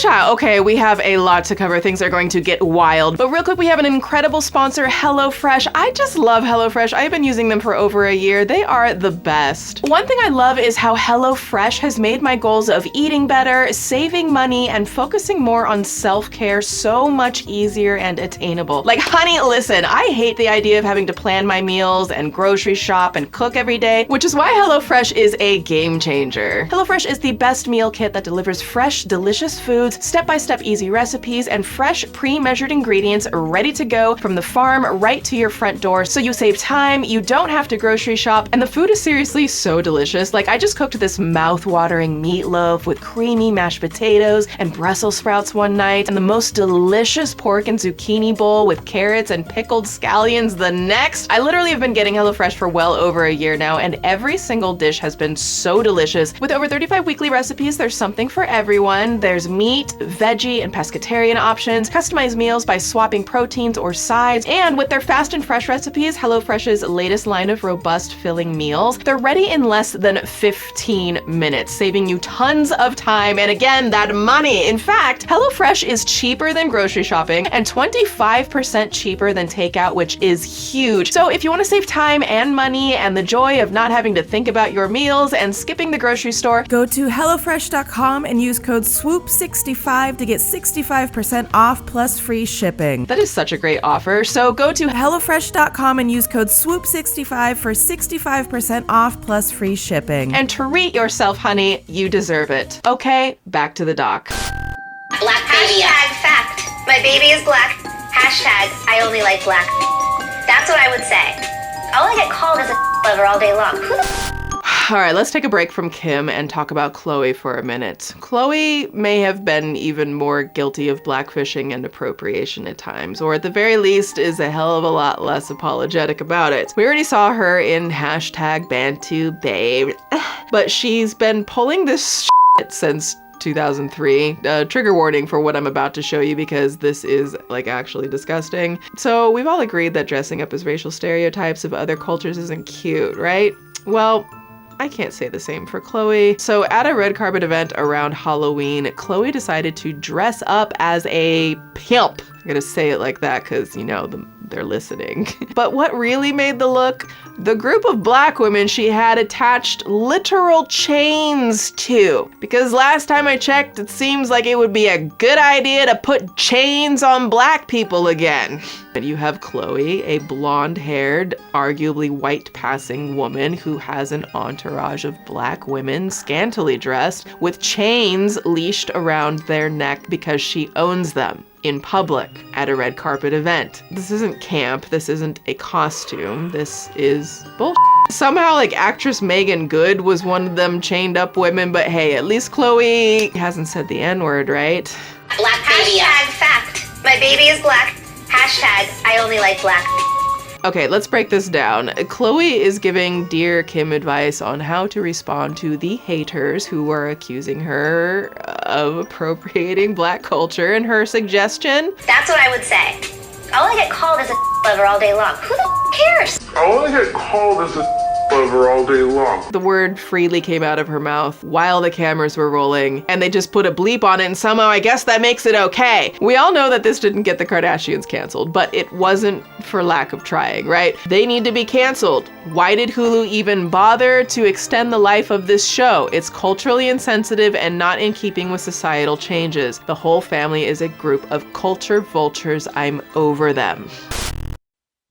S11: Okay, we have a lot to cover. Things are going to get wild. But real quick, we have an incredible sponsor, HelloFresh. I just love HelloFresh. I've been using them for over a year. They are the best. One thing I love is how HelloFresh has made my goals of eating better, saving money, and focusing more on self-care so much easier and attainable. Like, honey, listen, I hate the idea of having to plan my meals and grocery shop and cook every day, which is why HelloFresh is a game changer. HelloFresh is the best meal kit that delivers fresh, delicious foods, step-by-step easy recipes, and fresh pre-measured ingredients ready to go from the farm right to your front door, so you save time, you don't have to grocery shop, and the food is seriously so delicious. Like, I just cooked this mouth-watering meatloaf with creamy mashed potatoes and Brussels sprouts one night, and the most delicious pork and zucchini bowl with carrots and pickled scallions the next. I literally have been getting HelloFresh for well over a year now, and every single dish has been so delicious. With over 35 weekly recipes, there's something for everyone. There's meat, veggie, and pescatarian options, customized meals by swapping proteins or sides, and with their fast and fresh recipes, HelloFresh's latest line of robust filling meals, they're ready in less than 15 minutes, saving you tons of time and again, that money. In fact, HelloFresh is cheaper than grocery shopping and 25% cheaper than takeout, which is huge. So if you want to save time and money and the joy of not having to think about your meals and skipping the grocery store,
S16: go to HelloFresh.com and use code SWOOP65 to get 65% off plus free shipping.
S11: That is such a great offer. So go to
S16: HelloFresh.com and use code SWOOP65 for 65% off plus free shipping.
S11: And treat yourself, honey. You deserve it. Okay, back to the doc.
S9: Black baby. Hashtag fact. My baby is black. Hashtag I only like black. That's what I would say. All I get called is a lover all day long. Who the
S11: All right, let's take a break from Kim and talk about Chloe for a minute. Chloe may have been even more guilty of blackfishing and appropriation at times, or at the very least is a hell of a lot less apologetic about it. We already saw her in hashtag Bantu Babe, but she's been pulling this shit since 2003. Trigger warning for what I'm about to show you because this is like actually disgusting. So we've all agreed that dressing up as racial stereotypes of other cultures isn't cute, right? Well, I can't say the same for Chloe. So at a red carpet event around Halloween, Chloe decided to dress up as a pimp. I'm gonna say it like that because, the they're listening. But what really made the look? The group of black women she had attached literal chains to. Because last time I checked, it seems like it would be a good idea to put chains on black people again. And you have Chloe, a blonde-haired, arguably white-passing woman who has an entourage of black women, scantily dressed, with chains leashed around their neck because she owns them in public at a red carpet event. This isn't camp, this isn't a costume, this is bullshit. Somehow, like, actress Megan Good was one of them chained up women, but hey, at least Chloe hasn't said the N-word, right?
S9: Black baby. Hashtag fact. My baby is black. Hashtag I only like black.
S11: Okay, let's break this down. Chloe is giving Dear Kim advice on how to respond to the haters who are accusing her of appropriating black culture, and her suggestion?
S9: That's what I would say. All I get called is a lover all day long. Who the cares?
S17: All I get called is a lover all day long.
S11: The word freely came out of her mouth while the cameras were rolling, and they just put a bleep on it, and somehow I guess that makes it okay. We all know that this didn't get the Kardashians canceled, but it wasn't for lack of trying, right? They need to be canceled. Why did Hulu even bother to extend the life of this show? It's culturally insensitive and not in keeping with societal changes. The whole family is a group of culture vultures. I'm over them.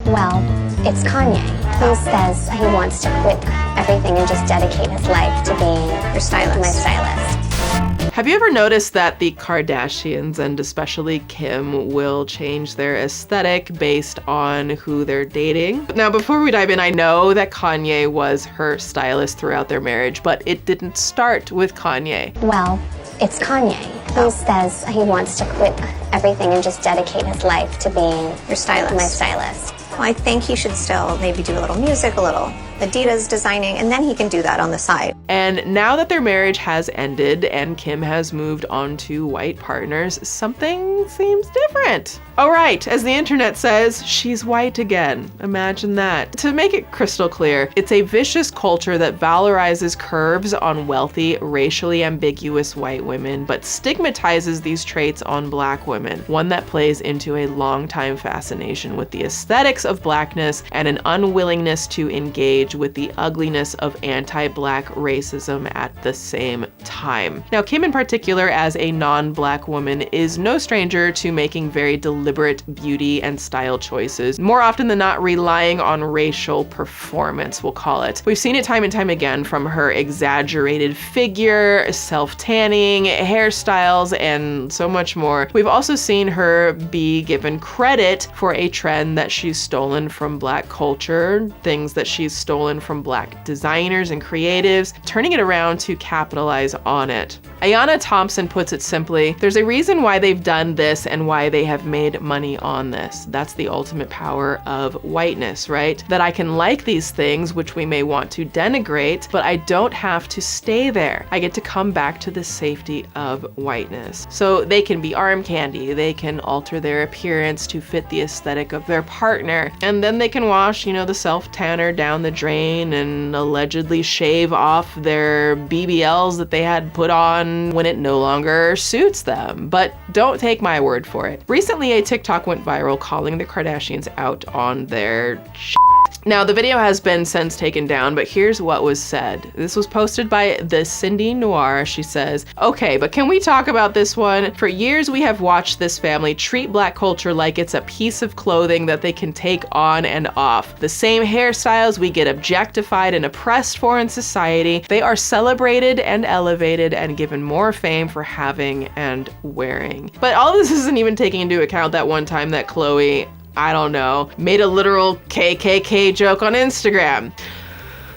S4: Well, it's Kanye. He says he wants to quit everything and just dedicate his life to being your stylist. My stylist.
S11: Have you ever noticed that the Kardashians, and especially Kim, will change their aesthetic based on who they're dating? Now, before we dive in, I know that Kanye was her stylist throughout their marriage, but it didn't start with Kanye.
S4: Well, it's Kanye. He says he wants to quit everything and just dedicate his life to being your stylist. My stylist.
S18: Well, I think he should still maybe do a little music, a little Adidas designing, and then he can do that on the side.
S11: And now that their marriage has ended and Kim has moved on to white partners, something seems different. Oh right, as the internet says, she's white again. Imagine that. To make it crystal clear, it's a vicious culture that valorizes curves on wealthy, racially ambiguous white women, but stigmatizes these traits on black women. One that plays into a long-time fascination with the aesthetics of blackness and an unwillingness to engage with the ugliness of anti-black racism at the same time. Now, Kim in particular, as a non-black woman, is no stranger to making very deliberate beauty and style choices, more often than not relying on racial performance, we'll call it. We've seen it time and time again, from her exaggerated figure, self-tanning, hairstyles, and so much more. We've also seen her be given credit for a trend that she's stolen from black culture, things that she's stolen from black designers and creatives, turning it around to capitalize on it. Ayanna Thompson puts it simply, there's a reason why they've done this and why they have made money on this. That's the ultimate power of whiteness, right? That I can like these things, which we may want to denigrate, but I don't have to stay there. I get to come back to the safety of whiteness. So they can be arm candy, they can alter their appearance to fit the aesthetic of their partner, and then they can wash, the self-tanner down the drain and allegedly shave off their BBLs that they had put on when it no longer suits them. But don't take my word for it. Recently, a TikTok went viral calling the Kardashians out on their shit. Now, the video has been since taken down, but here's what was said. This was posted by the Cindy Noir. She says, okay, but can we talk about this one? For years, we have watched this family treat black culture like it's a piece of clothing that they can take on and off. The same hairstyles we get objectified and oppressed for in society, they are celebrated and elevated and given more fame for having and wearing. But all of this isn't even taking into account that one time that Chloe, I don't know, made a literal KKK joke on Instagram.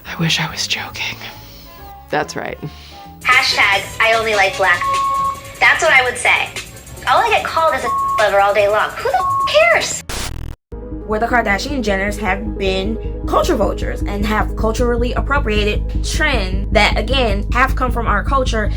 S11: I wish I was joking. That's right.
S9: Hashtag I only like black. That's what I would say. All I get called is a lover all day long. Who the cares?
S6: Where the Kardashian Jenners have been culture vultures and have culturally appropriated trends that, again, have come from our culture.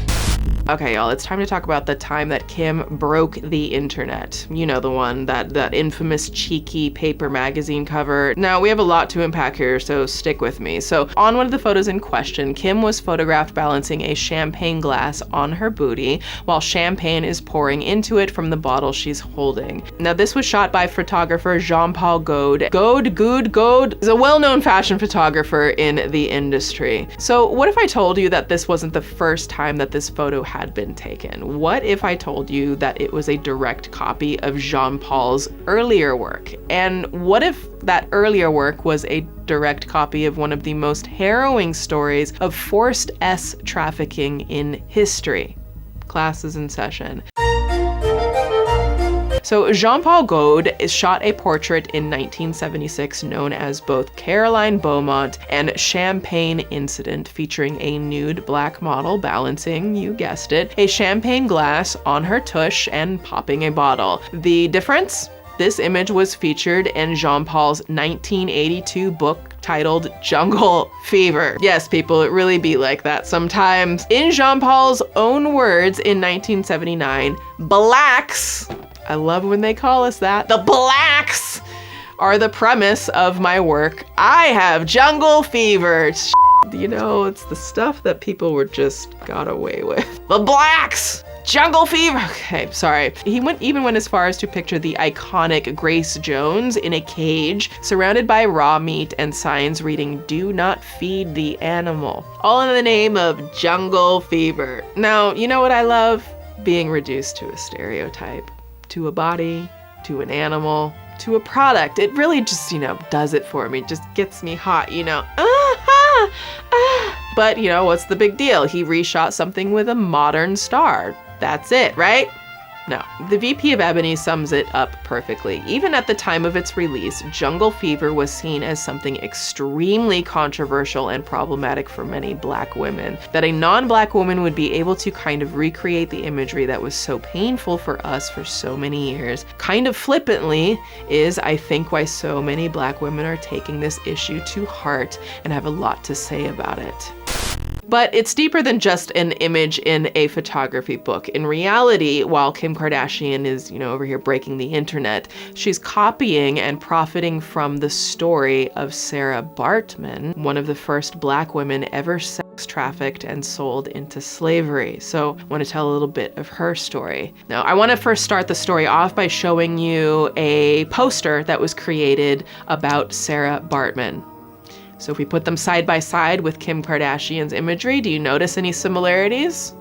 S11: Okay, y'all, it's time to talk about the time that Kim broke the internet. You know, the one, that infamous cheeky paper magazine cover. Now, we have a lot to unpack here, so stick with me. So, on one of the photos in question, Kim was photographed balancing a champagne glass on her booty while champagne is pouring into it from the bottle she's holding. Now, this was shot by photographer Jean-Paul Gaude. Gaude is a well-known fashion photographer in the industry. So, what if I told you that this wasn't the first time that this photo had been taken? What if I told you that it was a direct copy of Jean-Paul's earlier work? And what if that earlier work was a direct copy of one of the most harrowing stories of forced trafficking in history? Class is in session. So Jean-Paul Gaude shot a portrait in 1976 known as both Caroline Beaumont and Champagne Incident, featuring a nude black model balancing, you guessed it, a champagne glass on her tush and popping a bottle. The difference? This image was featured in Jean-Paul's 1982 book titled Jungle Fever. Yes, people, it really be like that sometimes. In Jean-Paul's own words in 1979, blacks, I love when they call us that, the blacks are the premise of my work. I have jungle fever. You know, it's the stuff that people were just got away with. The blacks! Jungle fever! Okay, sorry. He even went as far as to picture the iconic Grace Jones in a cage, surrounded by raw meat and signs reading, "Do not feed the animal." All in the name of jungle fever. Now, you know what I love? Being reduced to a stereotype. To a body, to an animal, to a product. It really just, does it for me. Just gets me hot, But, what's the big deal? He reshot something with a modern star. That's it, right? No. The VP of Ebony sums it up perfectly. Even at the time of its release, Jungle Fever was seen as something extremely controversial and problematic for many black women. That a non-black woman would be able to kind of recreate the imagery that was so painful for us for so many years, kind of flippantly, is, I think, why so many black women are taking this issue to heart and have a lot to say about it. But it's deeper than just an image in a photography book. In reality, while Kim Kardashian is, over here breaking the internet, she's copying and profiting from the story of Sarah Baartman, one of the first black women ever sex trafficked and sold into slavery. So I want to tell a little bit of her story. Now, I want to first start the story off by showing you a poster that was created about Sarah Baartman. So if we put them side by side with Kim Kardashian's imagery, do you notice any similarities?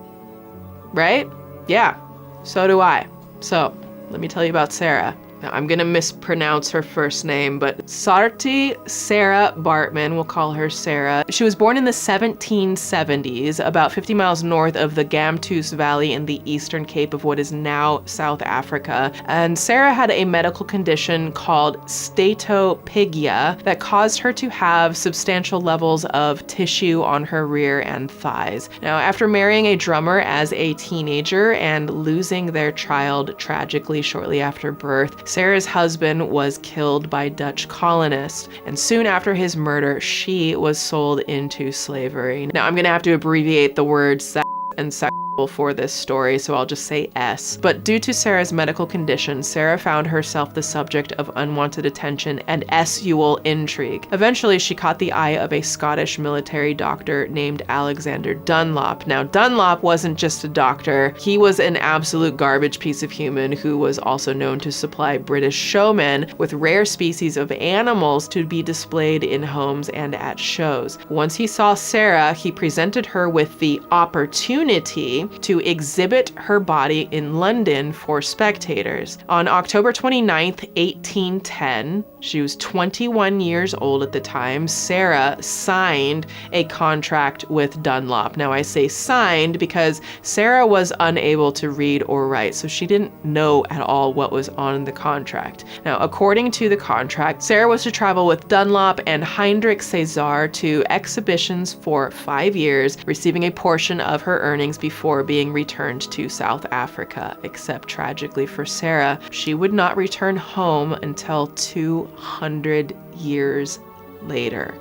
S11: Right? Yeah, so do I. So let me tell you about Sarah. Now, I'm gonna mispronounce her first name, but Sarti Sarah Baartman, we'll call her Sarah. She was born in the 1770s, about 50 miles north of the Gamtoos Valley in the eastern Cape of what is now South Africa. And Sarah had a medical condition called statopygia that caused her to have substantial levels of tissue on her rear and thighs. Now, after marrying a drummer as a teenager and losing their child tragically shortly after birth, Sarah's husband was killed by Dutch colonists, and soon after his murder, she was sold into slavery. Now, I'm gonna have to abbreviate the words sex and sexual for this story, so I'll just say S. But due to Sarah's medical condition, Sarah found herself the subject of unwanted attention and sexual intrigue. Eventually, she caught the eye of a Scottish military doctor named Alexander Dunlop. Now, Dunlop wasn't just a doctor. He was an absolute garbage piece of human who was also known to supply British showmen with rare species of animals to be displayed in homes and at shows. Once he saw Sarah, he presented her with the opportunity to exhibit her body in London for spectators. On October 29th, 1810, she was 21 years old at the time, Sarah signed a contract with Dunlop. Now, I say signed because Sarah was unable to read or write, so she didn't know at all what was on the contract. Now, according to the contract, Sarah was to travel with Dunlop and Heinrich César to exhibitions for 5 years, receiving a portion of her earnings before being returned to South Africa. Except tragically for Sarah, she would not return home until 200 years later.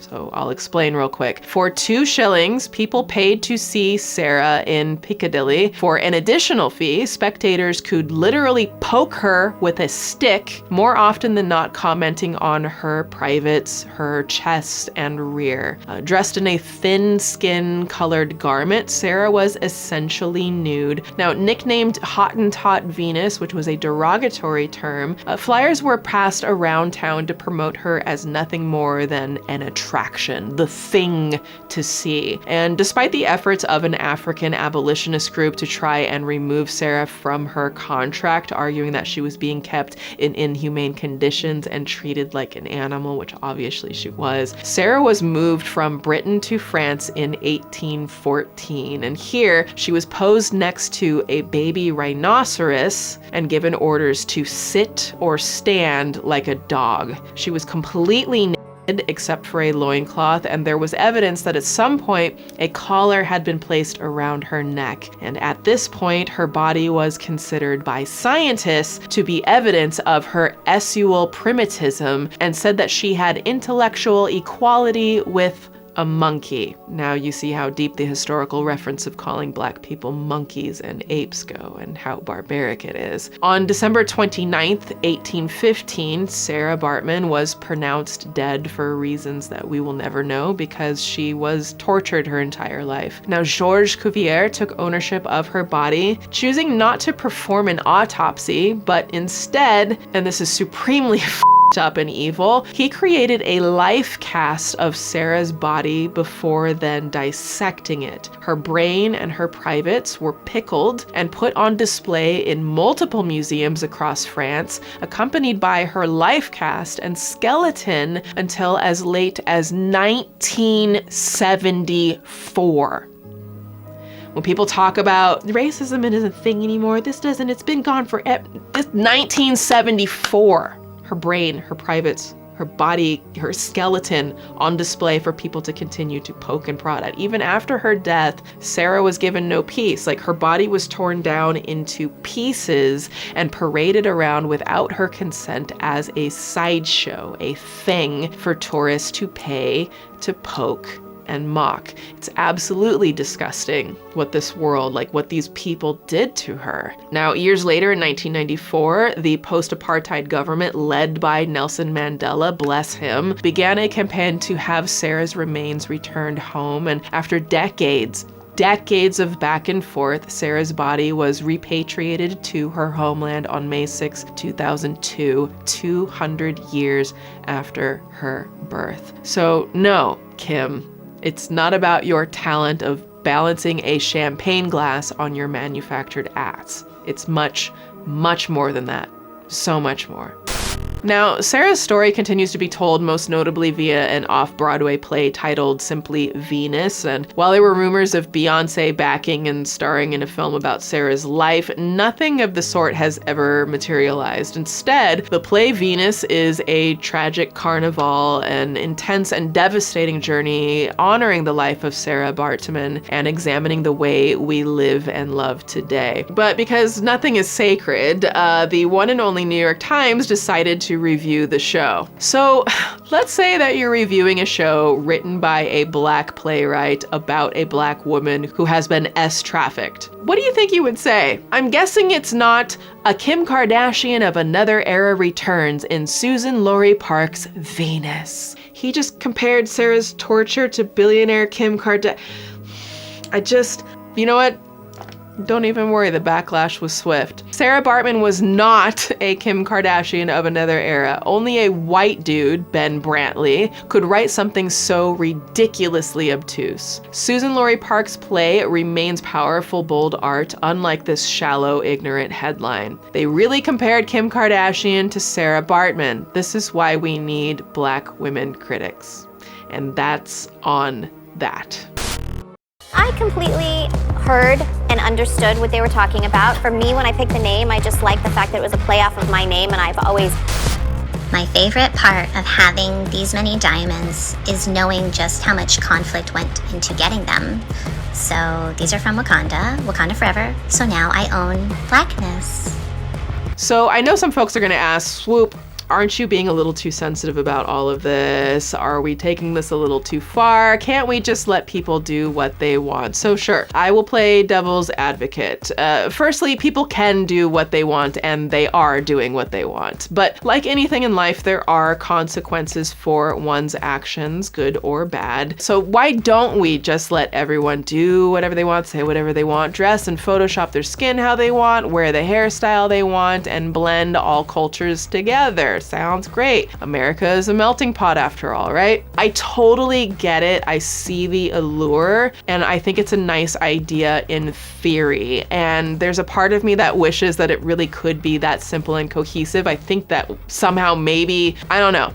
S11: So I'll explain real quick. For 2 shillings, people paid to see Sarah in Piccadilly. For an additional fee, spectators could literally poke her with a stick, more often than not commenting on her privates, her chest and rear. Dressed in a thin skin-colored garment, Sarah was essentially nude. Now, nicknamed Hottentot Venus, which was a derogatory term, flyers were passed around town to promote her as nothing more than an attraction, the thing to see. And despite the efforts of an African abolitionist group to try and remove Sarah from her contract, arguing that she was being kept in inhumane conditions and treated like an animal, which obviously she was, Sarah was moved from Britain to France in 1814. And here she was posed next to a baby rhinoceros and given orders to sit or stand like a dog. She was completely naked except for a loincloth, and there was evidence that at some point a collar had been placed around her neck. And at this point, her body was considered by scientists to be evidence of her essual primitivism and said that she had intellectual equality with a monkey. Now you see how deep the historical reference of calling black people monkeys and apes go and how barbaric it is. On December 29th, 1815, Sarah Baartman was pronounced dead for reasons that we will never know because she was tortured her entire life. Now Georges Cuvier took ownership of her body, choosing not to perform an autopsy, but instead, and this is supremely up and evil, he created a life cast of Sarah's body before then dissecting it. Her brain and her privates were pickled and put on display in multiple museums across France, accompanied by her life cast and skeleton until as late as 1974. When people talk about racism isn't a thing anymore, it's been gone for 1974. Her brain, her privates, her body, her skeleton on display for people to continue to poke and prod at. Even after her death, Sarah was given no peace. Like, her body was torn down into pieces and paraded around without her consent as a sideshow, a thing for tourists to pay to poke and mock. It's absolutely disgusting what this world, like what these people did to her. Now, years later in 1994, the post-apartheid government led by Nelson Mandela, bless him, began a campaign to have Sarah's remains returned home. And after decades of back and forth, Sarah's body was repatriated to her homeland on May 6, 2002, 200 years after her birth. So no, Kim, it's not about your talent of balancing a champagne glass on your manufactured ass. It's much, much more than that. So much more. Now, Sarah's story continues to be told most notably via an off-Broadway play titled simply Venus, and while there were rumors of Beyoncé backing and starring in a film about Sarah's life, nothing of the sort has ever materialized. Instead, the play Venus is a tragic carnival, an intense and devastating journey honoring the life of Sarah Baartman and examining the way we live and love today. But because nothing is sacred, the one and only New York Times decided to review the show. So let's say that you're reviewing a show written by a black playwright about a black woman who has been trafficked. What do you think you would say? I'm guessing it's not a Kim Kardashian of another era returns in Susan Laurie Parks' Venus. He just compared Sarah's torture to billionaire Kim Kardashian. You know what? Don't even worry, the backlash was swift. Sarah Baartman was not a Kim Kardashian of another era. Only a white dude, Ben Brantley, could write something so ridiculously obtuse. Susan Laurie Parks' play remains powerful, bold art, unlike this shallow, ignorant headline. They really compared Kim Kardashian to Sarah Baartman. This is why we need black women critics. And that's on that.
S2: I completely heard and understood what they were talking about. For me, when I picked the name, I just liked the fact that it was a play off of my name, and I've always...
S4: My favorite part of having these many diamonds is knowing just how much conflict went into getting them. So these are from Wakanda, Wakanda forever, so now I own blackness.
S11: So I know some folks are gonna ask, Swoop, aren't you being a little too sensitive about all of this? Are we taking this a little too far? Can't we just let people do what they want? So sure, I will play devil's advocate. Firstly, people can do what they want and they are doing what they want. But like anything in life, there are consequences for one's actions, good or bad. So why don't we just let everyone do whatever they want, say whatever they want, dress and Photoshop their skin how they want, wear the hairstyle they want, and blend all cultures together? Sounds great. America is a melting pot after all, right? I totally get it. I see the allure, and I think it's a nice idea in theory. And there's a part of me that wishes that it really could be that simple and cohesive. I think that somehow maybe, I don't know.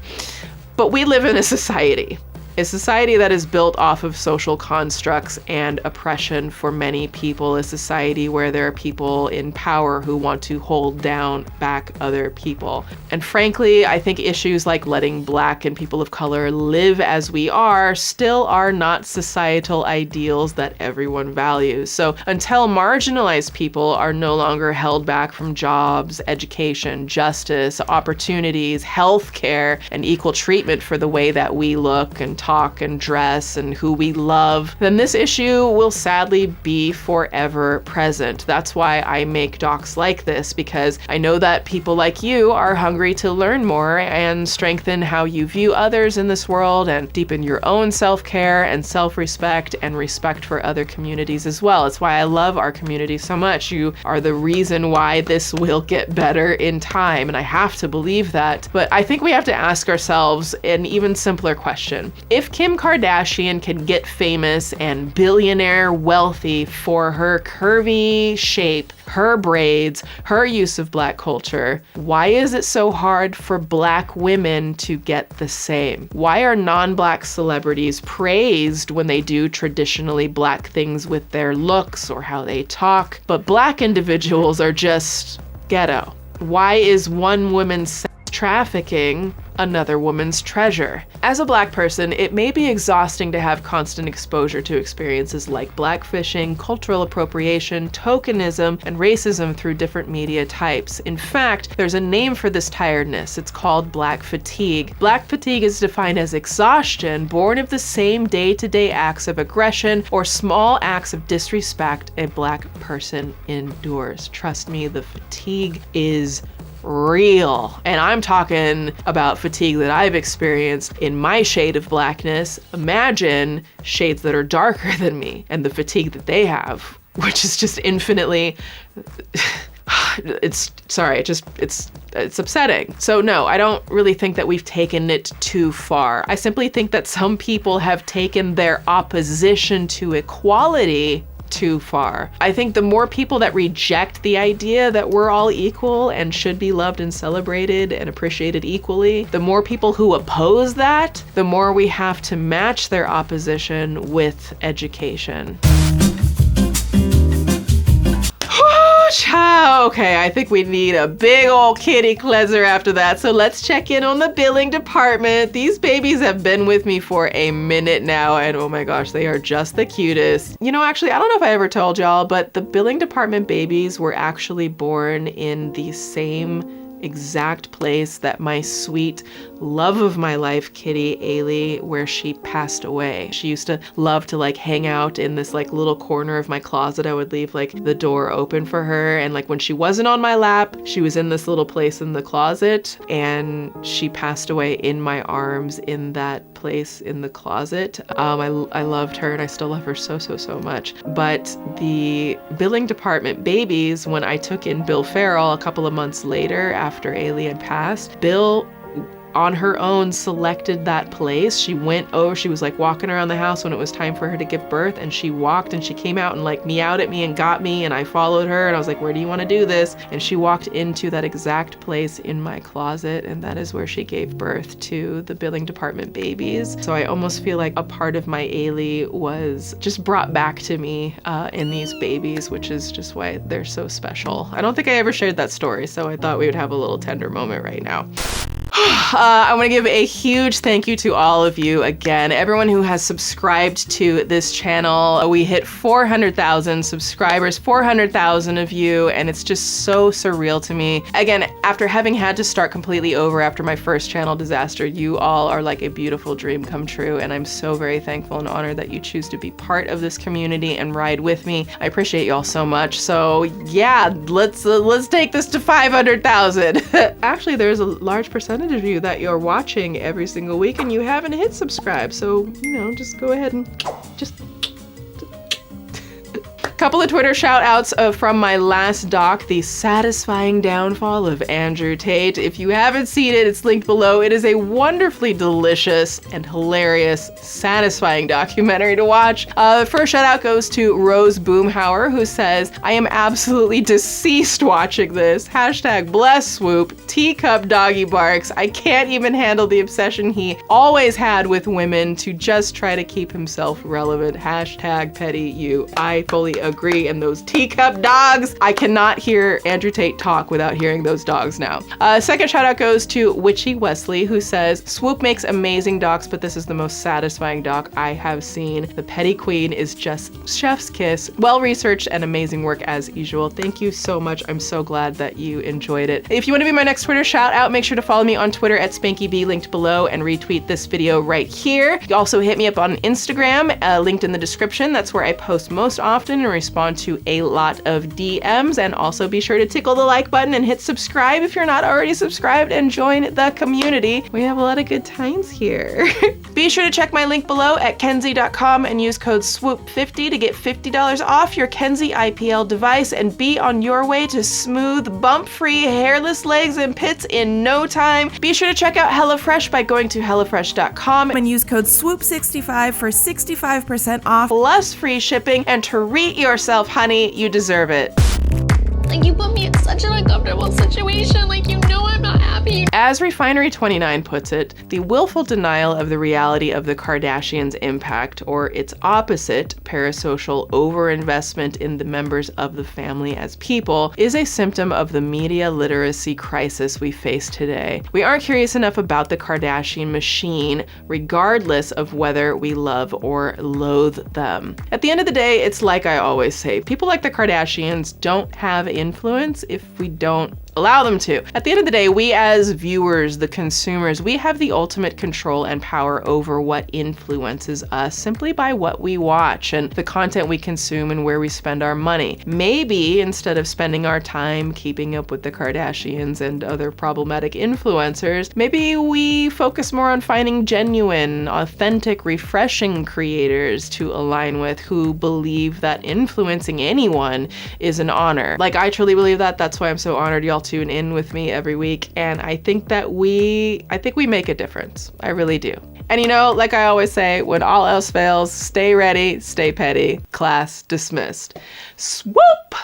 S11: But we live in a society that is built off of social constructs and oppression for many people, a society where there are people in power who want to hold down back other people. And frankly, I think issues like letting Black and people of color live as we are still are not societal ideals that everyone values. So until marginalized people are no longer held back from jobs, education, justice, opportunities, healthcare, and equal treatment for the way that we look and talk and dress and who we love, then this issue will sadly be forever present. That's why I make docs like this, because I know that people like you are hungry to learn more and strengthen how you view others in this world and deepen your own self-care and self-respect and respect for other communities as well. It's why I love our community so much. You are the reason why this will get better in time, and I have to believe that. But I think we have to ask ourselves an even simpler question. If Kim Kardashian can get famous and billionaire wealthy for her curvy shape, her braids, her use of Black culture, why is it so hard for Black women to get the same? Why are non-Black celebrities praised when they do traditionally Black things with their looks or how they talk, but Black individuals are just ghetto? Why is one woman's sex trafficking another woman's treasure? As a Black person, it may be exhausting to have constant exposure to experiences like blackfishing, cultural appropriation, tokenism, and racism through different media types. In fact, there's a name for this tiredness. It's called Black fatigue. Black fatigue is defined as exhaustion born of the same day-to-day acts of aggression or small acts of disrespect a Black person endures. Trust me, the fatigue is real. And I'm talking about fatigue that I've experienced in my shade of Blackness. Imagine shades that are darker than me and the fatigue that they have, which is just infinitely it's upsetting. So no, I don't really think that we've taken it too far. I simply think that some people have taken their opposition to equality too far. I think the more people that reject the idea that we're all equal and should be loved and celebrated and appreciated equally, the more people who oppose that, the more we have to match their opposition with education. Okay, I think we need a big old kitty cleanser after that, so let's check in on the billing department. These babies have been with me for a minute now, and oh my gosh, they are just the cutest. You know, actually, I don't know if I ever told y'all, but the billing department babies were actually born in the same exact place that my sweet love of my life kitty Ailey, where she passed away. She used to love to like hang out in this like little corner of my closet. I would leave like the door open for her, and like when she wasn't on my lap, she was in this little place in the closet, and she passed away in my arms in that place in the closet. I loved her, and I still love her so much. But the billing department babies, when I took in Bill Farrell a couple of months later after Ailey had passed, Bill on her own selected that place. She went over, she was like walking around the house when it was time for her to give birth, and she walked and she came out and like meowed at me and got me, and I followed her and I was like, where do you want to do this? And she walked into that exact place in my closet, and that is where she gave birth to the billing department babies. So I almost feel like a part of my Ailey was just brought back to me in these babies, which is just why they're so special. I don't think I ever shared that story, so I thought we would have a little tender moment right now. I want to give a huge thank you to all of you again. Everyone who has subscribed to this channel. We hit 400,000 subscribers, 400,000 of you, and it's just so surreal to me. Again, after having had to start completely over after my first channel disaster, you all are like a beautiful dream come true, and I'm so very thankful and honored that you choose to be part of this community and ride with me. I appreciate you all so much. So yeah, let's take this to 500,000. Actually, there's a large percentage of you that you're watching every single week and you haven't hit subscribe, so just go ahead and just couple of Twitter shout outs from my last doc, The Satisfying Downfall of Andrew Tate. If you haven't seen it, it's linked below. It is a wonderfully delicious and hilarious, satisfying documentary to watch. The first shout out goes to Rose Boomhauer, who says, I am absolutely deceased watching this. Hashtag bless Swoop, teacup doggy barks. I can't even handle the obsession he always had with women to just try to keep himself relevant. Hashtag petty you. I fully agree, and those teacup dogs. I cannot hear Andrew Tate talk without hearing those dogs now. Second shout out goes to Witchy Wesley, who says, Swoop makes amazing docs, but this is the most satisfying doc I have seen. The Petty Queen is just chef's kiss. Well-researched and amazing work as usual. Thank you so much. I'm so glad that you enjoyed it. If you want to be my next Twitter shout out, make sure to follow me on Twitter at SpankyB, linked below, and retweet this video right here. You also hit me up on Instagram, linked in the description. That's where I post most often and respond to a lot of DMs. And also be sure to tickle the like button and hit subscribe if you're not already subscribed, and join the community. We have a lot of good times here. Be sure to check my link below at kenzie.com and use code SWOOP50 to get $50 off your Kenzie IPL device and be on your way to smooth, bump-free, hairless legs and pits in no time. Be sure to check out HelloFresh by going to HelloFresh.com
S16: and use code SWOOP65 for 65% off
S11: plus free shipping, and treat yourself, honey. You deserve it.
S14: Like, you put me in such an uncomfortable situation. Like, you know I'm not happy.
S11: As Refinery29 puts it, the willful denial of the reality of the Kardashians' impact, or its opposite, parasocial overinvestment in the members of the family as people, is a symptom of the media literacy crisis we face today. We aren't curious enough about the Kardashian machine, regardless of whether we love or loathe them. At the end of the day, it's like I always say, people like the Kardashians don't have influence if we don't allow them to. At the end of the day, we as viewers, the consumers, we have the ultimate control and power over what influences us simply by what we watch and the content we consume and where we spend our money. Maybe instead of spending our time keeping up with the Kardashians and other problematic influencers, maybe we focus more on finding genuine, authentic, refreshing creators to align with who believe that influencing anyone is an honor. Like, I truly believe that. That's why I'm so honored y'all tune in with me every week, and I think we make a difference. I really do. And like I always say, when all else fails, stay ready, stay petty. Class dismissed. Swoop!